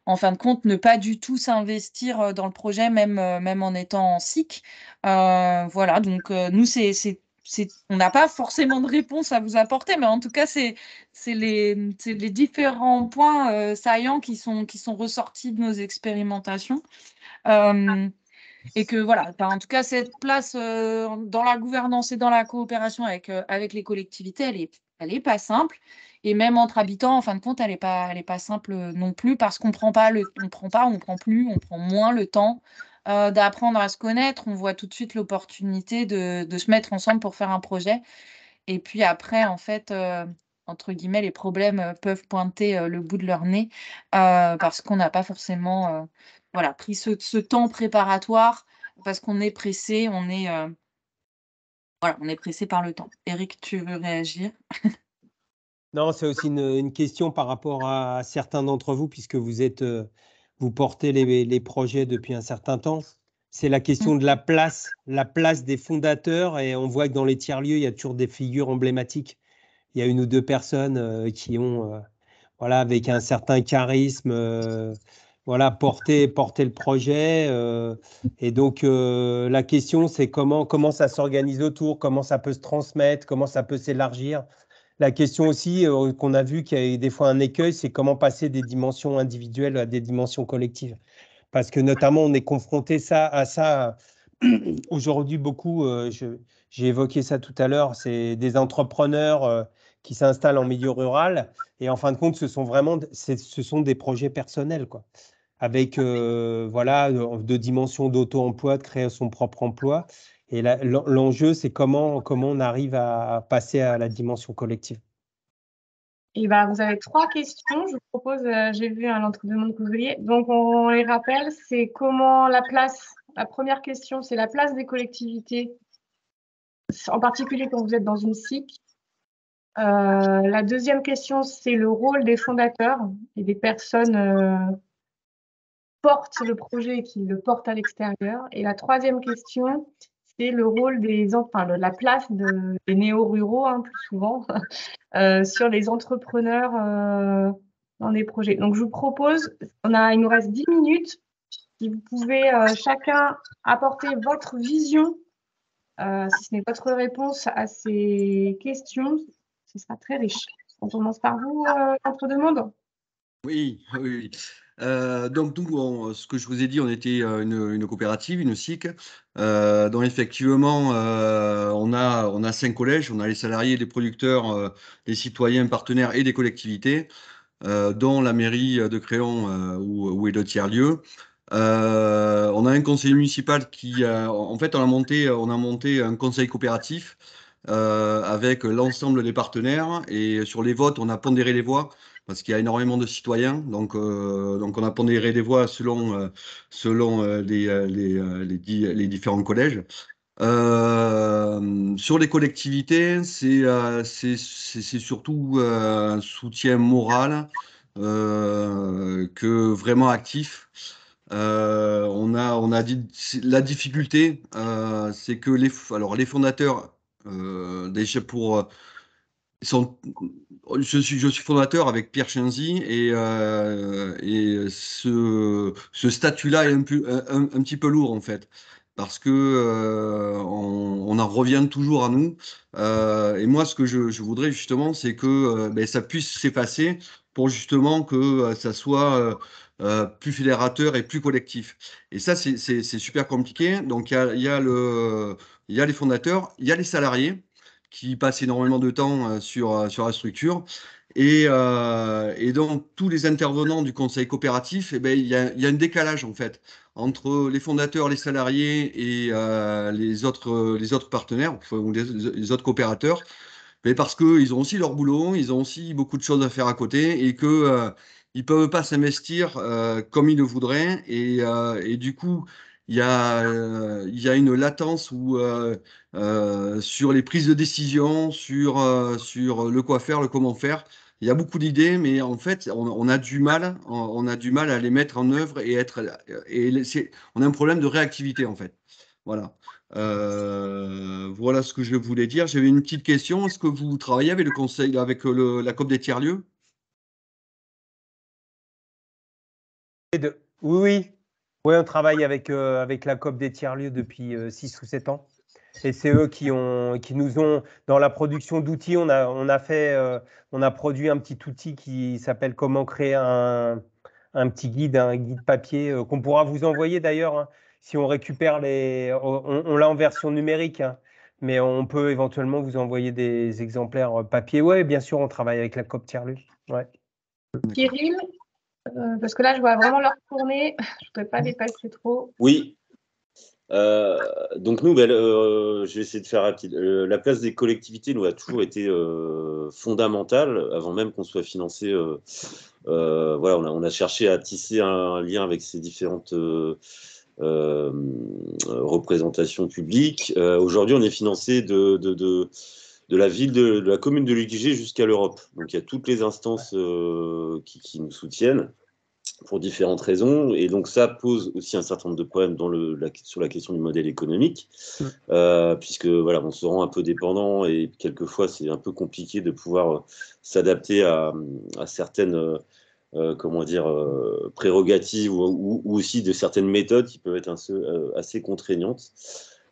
en fin de compte, ne pas du tout s'investir dans le projet, même en étant en SIC. Voilà, donc nous, on n'a pas forcément de réponse à vous apporter, mais en tout cas, c'est les différents points saillants qui sont ressortis de nos expérimentations. Et que voilà, en tout cas, cette place dans la gouvernance et dans la coopération avec les collectivités, elle est pas simple. Et même entre habitants, en fin de compte, elle est pas simple non plus parce qu'on prend moins le temps d'apprendre à se connaître. On voit tout de suite l'opportunité de se mettre ensemble pour faire un projet. Et puis après, en fait, entre guillemets, les problèmes peuvent pointer le bout de leur nez parce qu'on n'a pas forcément voilà, pris ce temps préparatoire parce qu'on est pressé, voilà, on est pressé par le temps. Eric, tu veux réagir? Non, c'est aussi une question par rapport à certains d'entre vous, puisque vous portez les projets depuis un certain temps. C'est la question de la place des fondateurs. Et on voit que dans les tiers-lieux, il y a toujours des figures emblématiques. Il y a une ou deux personnes qui ont, voilà, avec un certain charisme, voilà, porté le projet. Et donc, la question, c'est comment ça s'organise autour, comment ça peut se transmettre, comment ça peut s'élargir. La question aussi qu'on a vu qu'il y a des fois un écueil, c'est comment passer des dimensions individuelles à des dimensions collectives. Parce que notamment, on est confronté à ça aujourd'hui beaucoup. J'ai évoqué ça tout à l'heure. C'est des entrepreneurs qui s'installent en milieu rural. Et en fin de compte, ce sont des projets personnels, quoi. Avec voilà, de dimensions d'auto-emploi, de créer son propre emploi. Et l'enjeu, c'est comment on arrive à passer à la dimension collective. Et ben, vous avez 3 questions. Je vous propose, j'ai vu l'entre-deux-mondes que vous vouliez. Donc, on les rappelle, c'est comment la première question, c'est la place des collectivités, en particulier quand vous êtes dans une SIC. La deuxième question, c'est le rôle des fondateurs et des personnes portent le projet et qui le portent à l'extérieur. Et la troisième question, c'est le rôle la place des néo-ruraux, plus souvent, sur les entrepreneurs dans les projets. Donc, je vous propose, il nous reste 10 minutes. Si vous pouvez chacun apporter votre vision, si ce n'est votre réponse à ces questions, ce sera très riche. On commence par vous, entre-deux-mondes. Oui, oui. Donc nous, ce que je vous ai dit, on était une coopérative, une SIC. Donc effectivement, on a 5 collèges. On a les salariés, les producteurs, les citoyens, partenaires et des collectivités, dont la mairie de Créon où est le tiers-lieu. On a un conseil municipal en fait, on a monté un conseil coopératif avec l'ensemble des partenaires. Et sur les votes, on a pondéré les voix parce qu'il y a énormément de citoyens. Donc on a pondéré les voix selon les différents collèges. Sur les collectivités, c'est surtout un soutien moral que vraiment actif. On a dit la difficulté, c'est que les fondateurs, déjà je suis fondateur avec Pierre Chenzy et ce statut-là est un petit peu lourd en fait. Parce que on en revient toujours à nous. Et moi, ce que je voudrais justement, c'est que ça puisse s'effacer pour justement que ça soit plus fédérateur et plus collectif. Et ça, c'est super compliqué. Donc, il y a les fondateurs, il y a les salariés qui passent énormément de temps sur la structure. Et donc, tous les intervenants du conseil coopératif, il y a un décalage en fait entre les fondateurs, les salariés et les autres partenaires, ou les autres coopérateurs, mais parce qu'ils ont aussi leur boulot, ils ont aussi beaucoup de choses à faire à côté et qu'ils ne peuvent pas s'investir comme ils le voudraient. Et du coup, il y a une latence sur les prises de décision, sur le quoi faire, le comment faire. Il y a beaucoup d'idées, mais en fait, on a du mal à les mettre en œuvre on a un problème de réactivité en fait. Voilà. Voilà ce que je voulais dire. J'avais une petite question. Est-ce que vous travaillez avec le conseil, avec la COP des tiers-lieux? Oui, on travaille avec la COP des tiers-lieux depuis 6 ou 7 ans. Et c'est eux qui nous ont, dans la production d'outils, on a produit un petit outil qui s'appelle Comment créer un petit guide, un guide papier qu'on pourra vous envoyer d'ailleurs. Si on récupère on l'a en version numérique, mais on peut éventuellement vous envoyer des exemplaires papier. Oui, bien sûr, on travaille avec la COP tiers-lieux. Ouais. Cyril, parce que là, je vois vraiment leur tourner. Je ne voudrais pas dépasser trop. Oui. Donc nous, je vais essayer de faire rapide. La place des collectivités nous a toujours été fondamentale, avant même qu'on soit financé. Voilà, on a cherché à tisser un lien avec ces différentes représentation publique. Aujourd'hui, on est financé de la ville, de la commune de Luguiger jusqu'à l'Europe. Donc, il y a toutes les instances qui nous soutiennent pour différentes raisons. Et donc, ça pose aussi un certain nombre de problèmes sur la question du modèle économique, puisque voilà, on se rend un peu dépendant et quelquefois, c'est un peu compliqué de pouvoir s'adapter à certaines prérogatives ou aussi de certaines méthodes qui peuvent être assez contraignantes.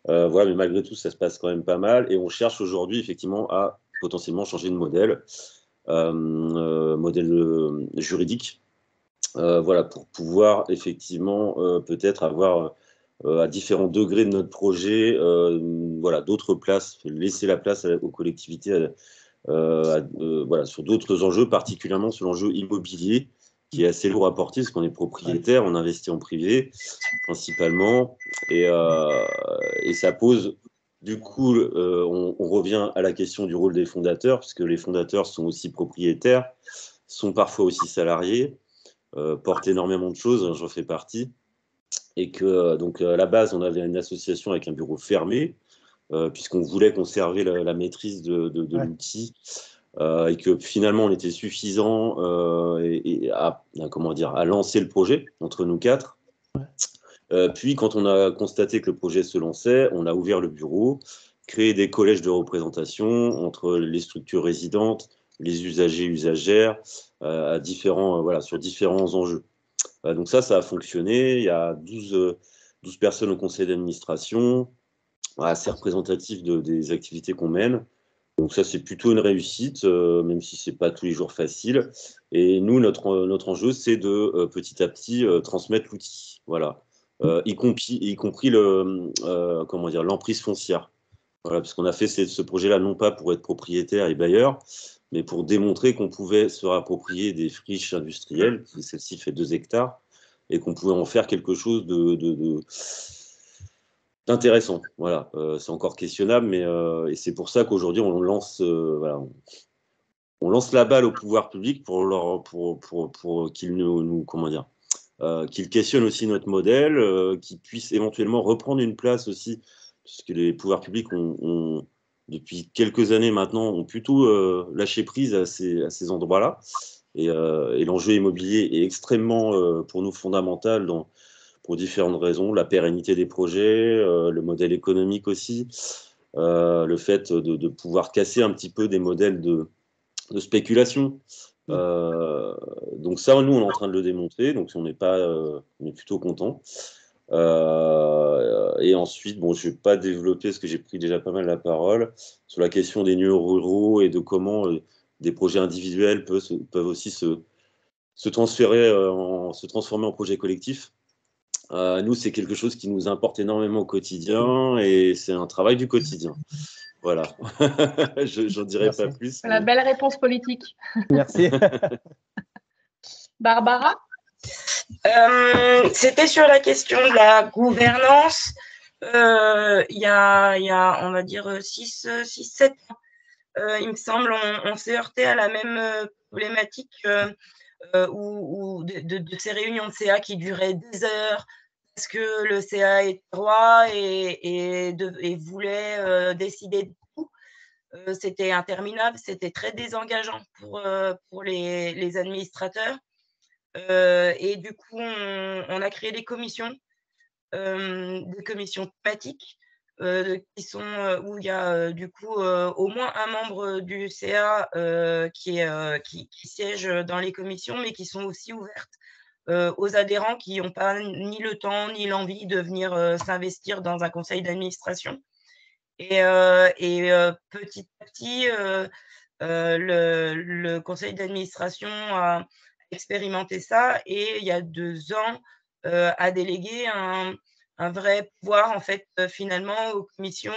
Voilà, mais malgré tout, ça se passe quand même pas mal. Et on cherche aujourd'hui, effectivement, à potentiellement changer de modèle juridique. Voilà, pour pouvoir effectivement peut-être avoir à différents degrés de notre projet, voilà, d'autres places, laisser la place aux collectivités voilà, sur d'autres enjeux, particulièrement sur l'enjeu immobilier, qui est assez lourd à porter, parce qu'on est propriétaire, on investit en privé, principalement, et ça pose, du coup, on revient à la question du rôle des fondateurs, puisque les fondateurs sont aussi propriétaires, sont parfois aussi salariés, portent énormément de choses, j'en fais partie, et que, donc, à la base, on avait une association avec un bureau fermé, puisqu'on voulait conserver la maîtrise de l'outil, et que finalement on était suffisant à lancer le projet entre nous quatre. Puis quand on a constaté que le projet se lançait, on a ouvert le bureau, créé des collèges de représentation entre les structures résidentes, les usagers, usagères, sur différents enjeux. Donc ça a fonctionné. Il y a 12 personnes au conseil d'administration, assez représentatif des activités qu'on mène. Donc ça, c'est plutôt une réussite, même si c'est pas tous les jours facile. Et nous, notre enjeu, c'est de petit à petit transmettre l'outil, voilà, y compris l'emprise foncière. Voilà, parce qu'on a fait ce projet-là non pas pour être propriétaire et bailleur, mais pour démontrer qu'on pouvait se réapproprier des friches industrielles, celle-ci fait 2 hectares, et qu'on pouvait en faire quelque chose d'intéressant. Voilà, c'est encore questionnable, mais et c'est pour ça qu'aujourd'hui on lance, on lance la balle au pouvoir public pour qu'ils qu'ils questionnent aussi notre modèle, qu'ils puissent éventuellement reprendre une place aussi, puisque les pouvoirs publics ont depuis quelques années maintenant ont plutôt lâché prise à ces endroits-là, et l'enjeu immobilier est extrêmement pour nous fondamental pour différentes raisons, la pérennité des projets, le modèle économique aussi, le fait de pouvoir casser un petit peu des modèles de spéculation. Donc ça, nous, on est en train de le démontrer, donc on est plutôt content. Et ensuite, bon, je ne vais pas développer, parce que j'ai pris déjà pas mal la parole, sur la question des nœuds ruraux et de comment des projets individuels peuvent aussi se transformer en projets collectifs. Nous, c'est quelque chose qui nous importe énormément au quotidien, et c'est un travail du quotidien. Voilà, j'en dirai pas plus. La belle réponse politique. Merci. Barbara? C'était sur la question de la gouvernance. Il y a, on va dire, 6-7 ans, il me semble, on s'est heurté à la même problématique de ces réunions de CA qui duraient des heures, parce que le CA est roi et voulait décider de tout. C'était interminable, c'était très désengageant pour les administrateurs. Et du coup, on a créé des commissions thématiques qui sont où il y a du coup au moins un membre du CA qui siège dans les commissions, mais qui sont aussi ouvertes aux adhérents qui n'ont pas ni le temps ni l'envie de venir s'investir dans un conseil d'administration. Et petit à petit, le conseil d'administration a expérimenté ça, et il y a 2 ans, a délégué un vrai pouvoir, en fait, finalement, aux commissions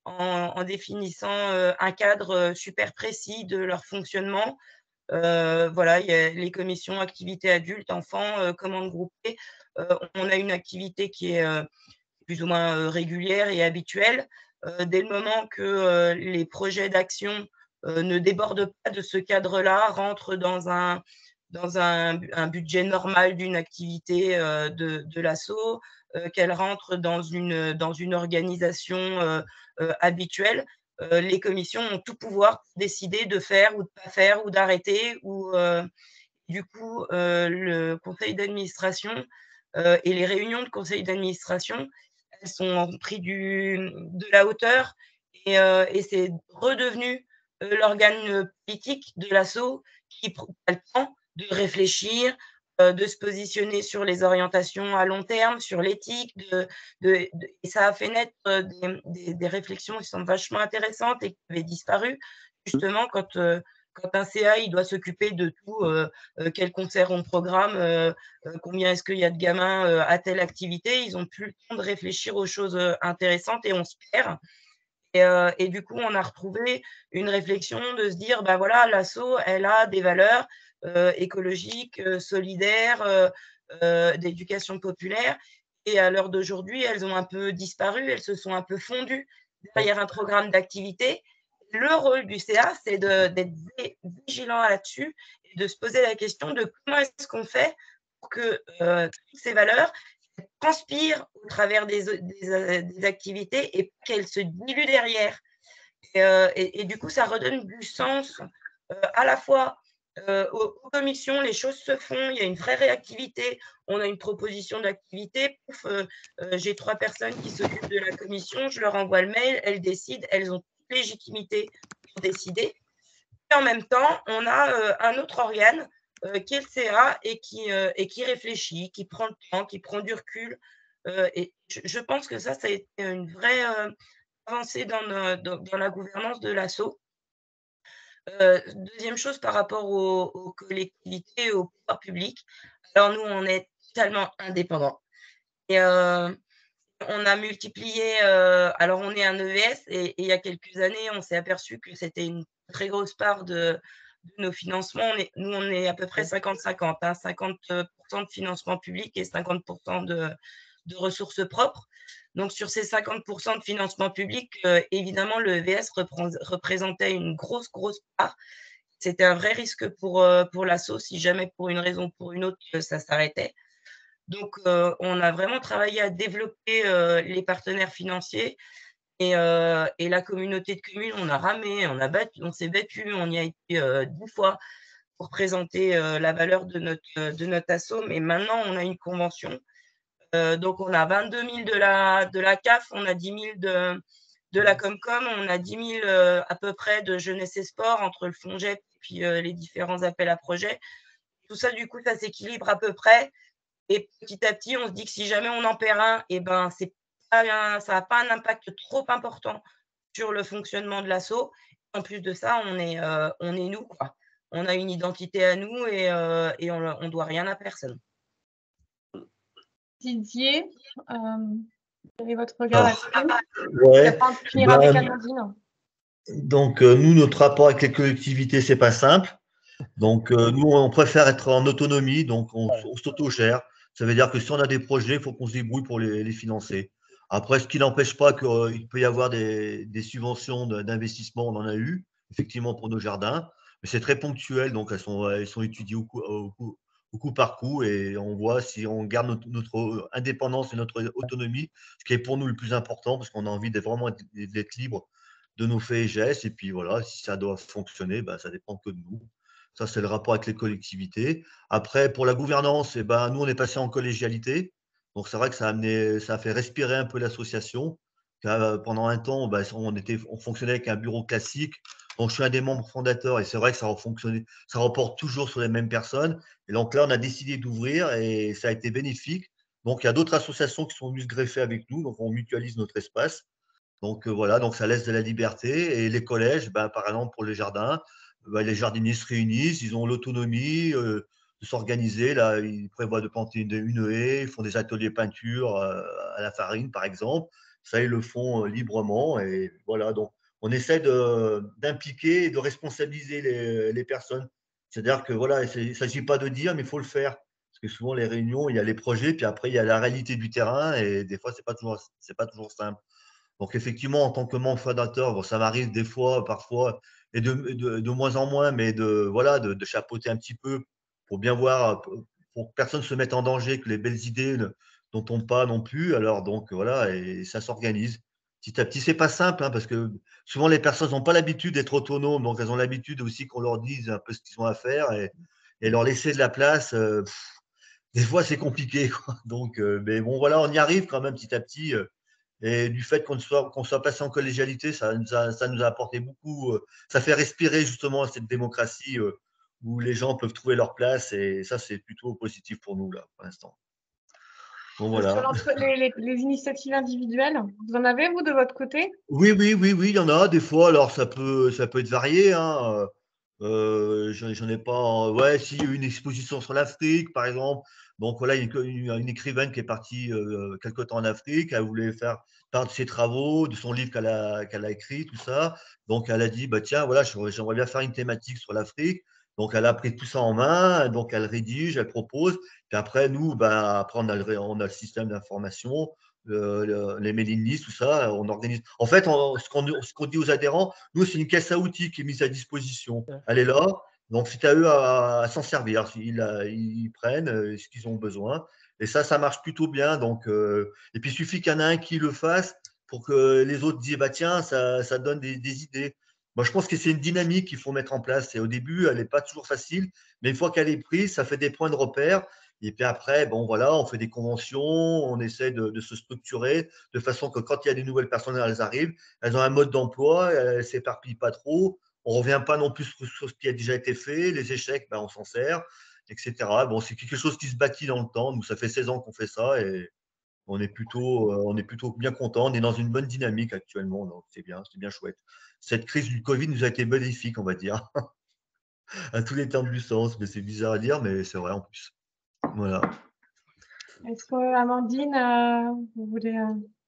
en définissant un cadre super précis de leur fonctionnement. Voilà, il y a les commissions activités adultes, enfants, commandes groupées. On a une activité qui est plus ou moins régulière et habituelle. Dès le moment que les projets d'action ne débordent pas de ce cadre-là, rentrent dans un budget normal d'une activité de l'asso, qu'elle rentre dans une organisation habituelle, les commissions ont tout pouvoir pour décider de faire ou de pas faire ou d'arrêter du coup, le conseil d'administration et les réunions de conseil d'administration, elles ont pris de la hauteur et c'est redevenu l'organe politique de l'asso qui a le temps de réfléchir, de se positionner sur les orientations à long terme, sur l'éthique, et ça a fait naître des réflexions qui sont vachement intéressantes et qui avaient disparu justement quand un CA il doit s'occuper de tout, quel concert on programme, combien est-ce qu'il y a de gamins à telle activité, ils n'ont plus le temps de réfléchir aux choses intéressantes et on se perd. Et du coup, on a retrouvé une réflexion de se dire, bah voilà, l'asso, elle a des valeurs écologiques, solidaires, d'éducation populaire. Et à l'heure d'aujourd'hui, elles ont un peu disparu, elles se sont un peu fondues derrière un programme d'activité. Le rôle du CA, c'est d'être vigilant là-dessus et de se poser la question de comment est-ce qu'on fait pour que toutes ces valeurs transpirent au travers des activités et qu'elles se diluent derrière. Et du coup, ça redonne du sens à la fois aux commissions, les choses se font, il y a une vraie réactivité, on a une proposition d'activité, j'ai 3 personnes qui s'occupent de la commission, je leur envoie le mail, elles décident, elles ont toute légitimité pour décider. Et en même temps, on a un autre organe qui est le CA et qui réfléchit, qui prend le temps, qui prend du recul. Et je pense que ça a été une vraie avancée dans la gouvernance de l'asso. Deuxième chose par rapport aux collectivités, au pouvoir public. Alors nous, on est totalement indépendants. Et on a multiplié, alors on est un EVS et il y a quelques années, on s'est aperçu que c'était une très grosse part de nos financements. Nous, on est à peu près 50-50, 50% de financement public et 50% de ressources propres. Donc, sur ces 50% de financement public, évidemment, le EVS représentait une grosse part. C'était un vrai risque pour l'asso si jamais, pour une raison ou pour une autre, ça s'arrêtait. Donc, on a vraiment travaillé à développer les partenaires financiers et la communauté de communes, on a ramé, on s'est battu, on y a été 10 fois pour présenter la valeur de notre asso. Mais maintenant, on a une convention. Donc, on a 22 000 de la CAF, on a 10 000 de la Comcom, on a 10 000 à peu près de jeunesse et sport entre le FONGEP et puis les différents appels à projets. Tout ça, du coup, ça s'équilibre à peu près. Et petit à petit, on se dit que si jamais on en perd un, et ben, ça n'a pas un impact trop important sur le fonctionnement de l'asso. En plus de ça, on est nous, quoi. On a une identité à nous et on ne doit rien à personne. Didier, quel est votre regard là-dessus? Ouais. Finir avec Amandine. Donc, nous, notre rapport avec les collectivités, c'est pas simple. Donc, nous, on préfère être en autonomie, donc on s'auto-gère. Ça veut dire que si on a des projets, il faut qu'on se débrouille pour les financer. Après, ce qui n'empêche pas qu'il peut y avoir des subventions d'investissement, on en a eu, effectivement, pour nos jardins, mais c'est très ponctuel, donc elles sont étudiées au coup par coup, et on voit si on garde notre indépendance et notre autonomie, ce qui est pour nous le plus important, parce qu'on a envie vraiment d'être libre de nos faits et gestes, et puis voilà, si ça doit fonctionner, ben, ça dépend que de nous. Ça, c'est le rapport avec les collectivités. Après, pour la gouvernance, nous, on est passé en collégialité. Donc, c'est vrai que ça a fait respirer un peu l'association. Pendant un temps, on fonctionnait avec un bureau classique. Donc, je suis un des membres fondateurs et c'est vrai que ça reporte toujours sur les mêmes personnes. Et donc là, on a décidé d'ouvrir et ça a été bénéfique. Donc, il y a d'autres associations qui sont venues se greffer avec nous. Donc, on mutualise notre espace. Donc, voilà, donc ça laisse de la liberté. Et les collèges, par exemple, pour les jardins, les jardiniers se réunissent, ils ont l'autonomie de s'organiser. Là, ils prévoient de planter une haie, ils font des ateliers peinture à la farine, par exemple. Ça, ils le font librement. Et voilà, donc on essaie d'impliquer et de responsabiliser les personnes. C'est-à-dire que voilà, il ne s'agit pas de dire, mais il faut le faire. Parce que souvent, les réunions, il y a les projets, puis après, il y a la réalité du terrain, et des fois, ce n'est pas toujours simple. Donc, effectivement, en tant que membre fondateur, bon, ça m'arrive des fois, parfois, et de moins en moins, mais de chapeauter un petit peu pour bien voir, pour que personne ne se mette en danger, que les belles idées n'en tombent pas non plus. Alors, donc, voilà, et ça s'organise petit à petit. C'est pas simple, hein, parce que souvent, les personnes n'ont pas l'habitude d'être autonomes, donc elles ont l'habitude aussi qu'on leur dise un peu ce qu'ils ont à faire et leur laisser de la place. Des fois, c'est compliqué, quoi. Donc, mais bon, voilà, on y arrive quand même petit à petit. Et du fait qu'on soit passé en collégialité, ça nous a apporté beaucoup. Ça fait respirer justement cette démocratie où les gens peuvent trouver leur place. Et ça, c'est plutôt positif pour nous, là, pour l'instant. Bon, voilà. Sur les initiatives individuelles, vous en avez, vous, de votre côté? Oui, il y en a des fois. Alors, ça peut être varié, hein. J'en ai pas. Ouais, si, une exposition sur l'Afrique, par exemple. Donc, voilà, une écrivaine qui est partie quelque temps en Afrique. Elle voulait faire part de ses travaux, de son livre qu'elle a écrit, tout ça. Donc, elle a dit, bah, tiens, voilà, j'aimerais bien faire une thématique sur l'Afrique. Donc, elle a pris tout ça en main. Donc, elle rédige, elle propose. Puis après, nous, bah, après, on a le système d'information, les mailing lists, tout ça, on organise. En fait, ce qu'on dit aux adhérents, nous, c'est une caisse à outils qui est mise à disposition. Elle est là, donc c'est à eux à s'en servir. Ils prennent ce qu'ils ont besoin. Et ça marche plutôt bien. Donc, et puis, il suffit qu'il y en ait un qui le fasse pour que les autres disent, bah, tiens, ça donne des idées. Moi, je pense que c'est une dynamique qu'il faut mettre en place. Et au début, elle n'est pas toujours facile, mais une fois qu'elle est prise, ça fait des points de repère. Et puis après, bon, voilà, on fait des conventions, on essaie de se structurer de façon que quand il y a des nouvelles personnes, elles arrivent, elles ont un mode d'emploi, elles ne s'éparpillent pas trop, on ne revient pas non plus sur ce qui a déjà été fait, les échecs, ben, on s'en sert, etc. Bon, c'est quelque chose qui se bâtit dans le temps. Nous, ça fait 16 ans qu'on fait ça et on est plutôt bien content. On est dans une bonne dynamique actuellement, donc c'est bien chouette. Cette crise du Covid nous a été bénéfique, on va dire, à tous les termes du sens, mais c'est bizarre à dire, mais c'est vrai en plus. Voilà. Est-ce que, Amandine, vous voulez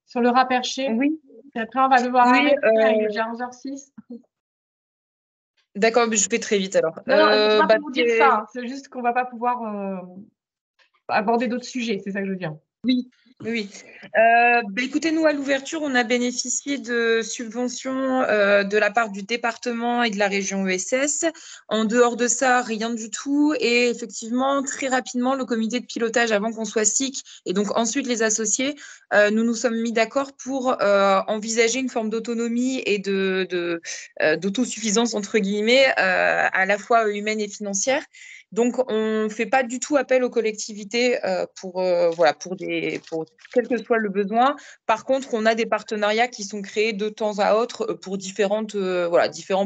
sur le rat perché? Oui. Et après, on va devoir Oui, arrêter, il est déjà 11h06. D'accord, mais je fais très vite alors. Non, c'est pas pour vous dire ça, hein, c'est juste qu'on ne va pas pouvoir aborder d'autres sujets, c'est ça que je veux dire. Oui. Écoutez, nous, à l'ouverture, on a bénéficié de subventions de la part du département et de la région ESS. En dehors de ça, rien du tout. Et effectivement, très rapidement, le comité de pilotage, avant qu'on soit SIC, et donc ensuite les associés, nous nous sommes mis d'accord pour envisager une forme d'autonomie et d'autosuffisance, entre guillemets, à la fois humaine et financière. Donc, on ne fait pas du tout appel aux collectivités pour quel que soit le besoin. Par contre, on a des partenariats qui sont créés de temps à autre pour différents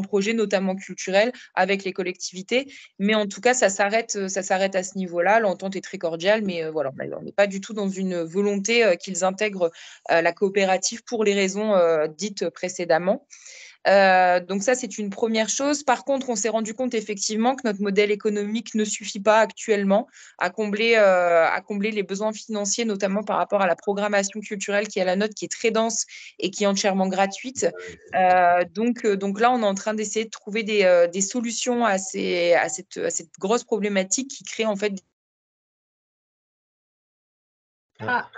projets, notamment culturels, avec les collectivités. Mais en tout cas, ça s'arrête à ce niveau-là. L'entente est très cordiale, mais voilà, on n'est pas du tout dans une volonté qu'ils intègrent la coopérative pour les raisons dites précédemment. Donc ça, c'est une première chose. Par contre, on s'est rendu compte effectivement que notre modèle économique ne suffit pas actuellement à combler les besoins financiers, notamment par rapport à la programmation culturelle qui est la nôtre, qui est très dense et qui est entièrement gratuite. Donc là, on est en train d'essayer de trouver des solutions à cette grosse problématique qui crée en fait. Ça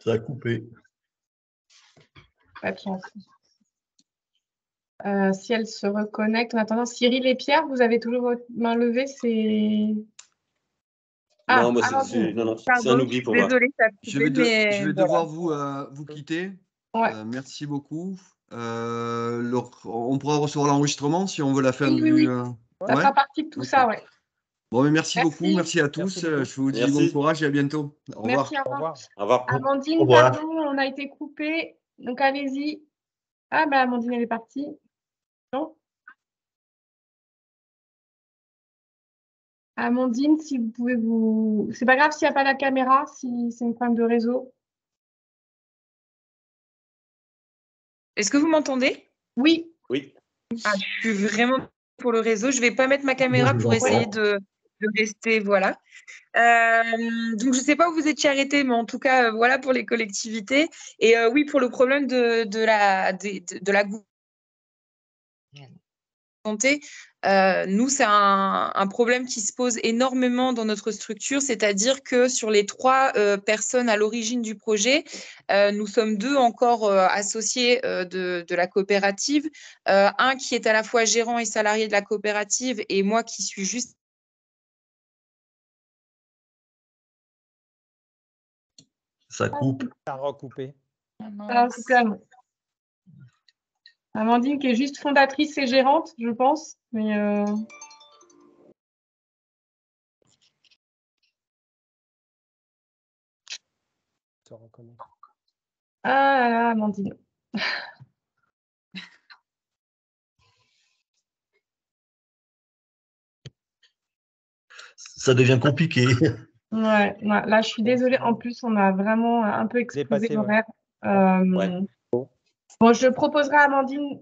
a coupé. Si elle se reconnecte, en attendant, Cyril et Pierre, vous avez toujours votre main levée, c'est... Non, moi, c'est un oubli pour moi. Désolée, ça a coupé, je vais devoir vous quitter. Ouais. Merci beaucoup. On pourra recevoir l'enregistrement si on veut la fin oui. Ça fera partie de tout ça, ouais. Bon, mais merci beaucoup, merci à tous. Je vous dis bon courage et à bientôt. Au revoir. Merci, au revoir. Au revoir. Amandine, pardon, on a été coupé, donc allez-y. Ah, ben Amandine, elle est partie. Non. Amandine, si vous pouvez C'est pas grave s'il n'y a pas la caméra, si c'est une problème de réseau. Est-ce que vous m'entendez? Oui. Ah, je suis vraiment pour le réseau. Je ne vais pas mettre ma caméra pour essayer de rester, voilà. Donc, je ne sais pas où vous étiez arrêté, mais en tout cas, voilà pour les collectivités. Et oui, pour le problème de la santé, nous, c'est un problème qui se pose énormément dans notre structure, c'est-à-dire que sur les 3 personnes à l'origine du projet, nous sommes 2 encore associés de la coopérative, un qui est à la fois gérant et salarié de la coopérative et moi qui suis juste Ça coupe. Ça a recoupé. Ah, c'est calme. Amandine qui est juste fondatrice et gérante, je pense. Mais Ça recommence. ah là là, Amandine. Ça devient compliqué. Ouais, là, je suis désolée. En plus, on a vraiment un peu explosé Dépassé, ouais. l'horaire. Ouais. Bon, je proposerai à Amandine.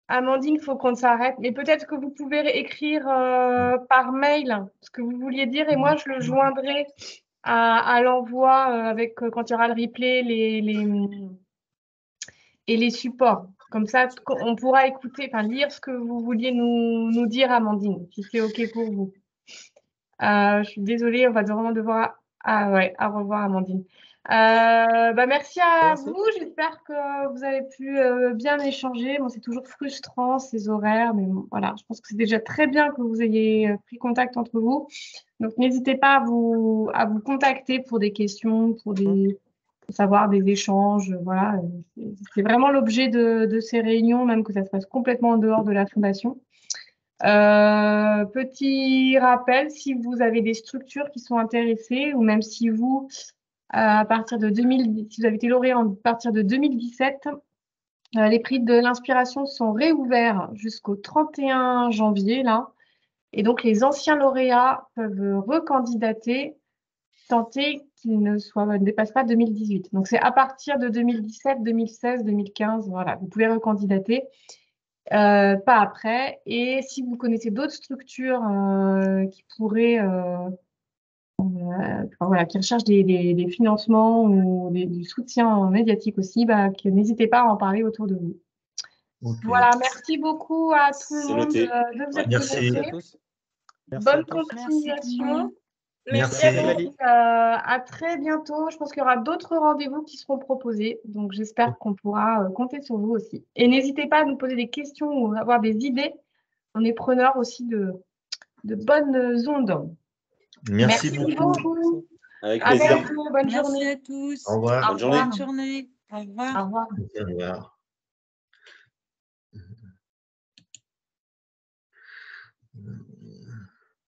Amandine, il faut qu'on s'arrête. Mais peut-être que vous pouvez écrire par mail ce que vous vouliez dire et moi, je le joindrai à l'envoi avec quand il y aura le replay et les supports. Comme ça, on pourra écouter, enfin lire ce que vous vouliez nous dire, Amandine, si c'est OK pour vous. Je suis désolée, on va vraiment devoir... Ah ouais, au revoir, Amandine. Merci à vous. J'espère que vous avez pu bien échanger. Bon, c'est toujours frustrant, ces horaires, mais bon, voilà, je pense que c'est déjà très bien que vous ayez pris contact entre vous. Donc, n'hésitez pas à vous contacter pour des questions, pour savoir des échanges. Voilà, c'est vraiment l'objet de ces réunions, même que ça se passe complètement en dehors de la fondation. Petit rappel, si vous avez des structures qui sont intéressées, ou même si vous, à partir de si vous avez été lauréat à partir de 2017, les prix de l'inspiration sont réouverts jusqu'au 31 janvier, là. Et donc, les anciens lauréats peuvent recandidater, tenter qu'ils ne dépassent pas 2018. Donc, c'est à partir de 2017, 2016, 2015, voilà, vous pouvez recandidater. Pas après. Et si vous connaissez d'autres structures qui pourraient, qui recherchent des financements ou du soutien médiatique aussi, n'hésitez pas à en parler autour de vous. Okay. Voilà, merci beaucoup à tout le monde de vous être Merci connectés. À tous. Merci Bonne à tous. continuation. Merci. À vous. À très bientôt. Je pense qu'il y aura d'autres rendez-vous qui seront proposés. Donc, j'espère qu'on pourra compter sur vous aussi. Et n'hésitez pas à nous poser des questions ou avoir des idées. On est preneur aussi de bonnes ondes. Merci beaucoup. Avec À plaisir. bientôt. Bonne journée. Merci à tous. Au revoir. Bonne journée. Bonne journée. Au revoir. Au revoir. Au revoir.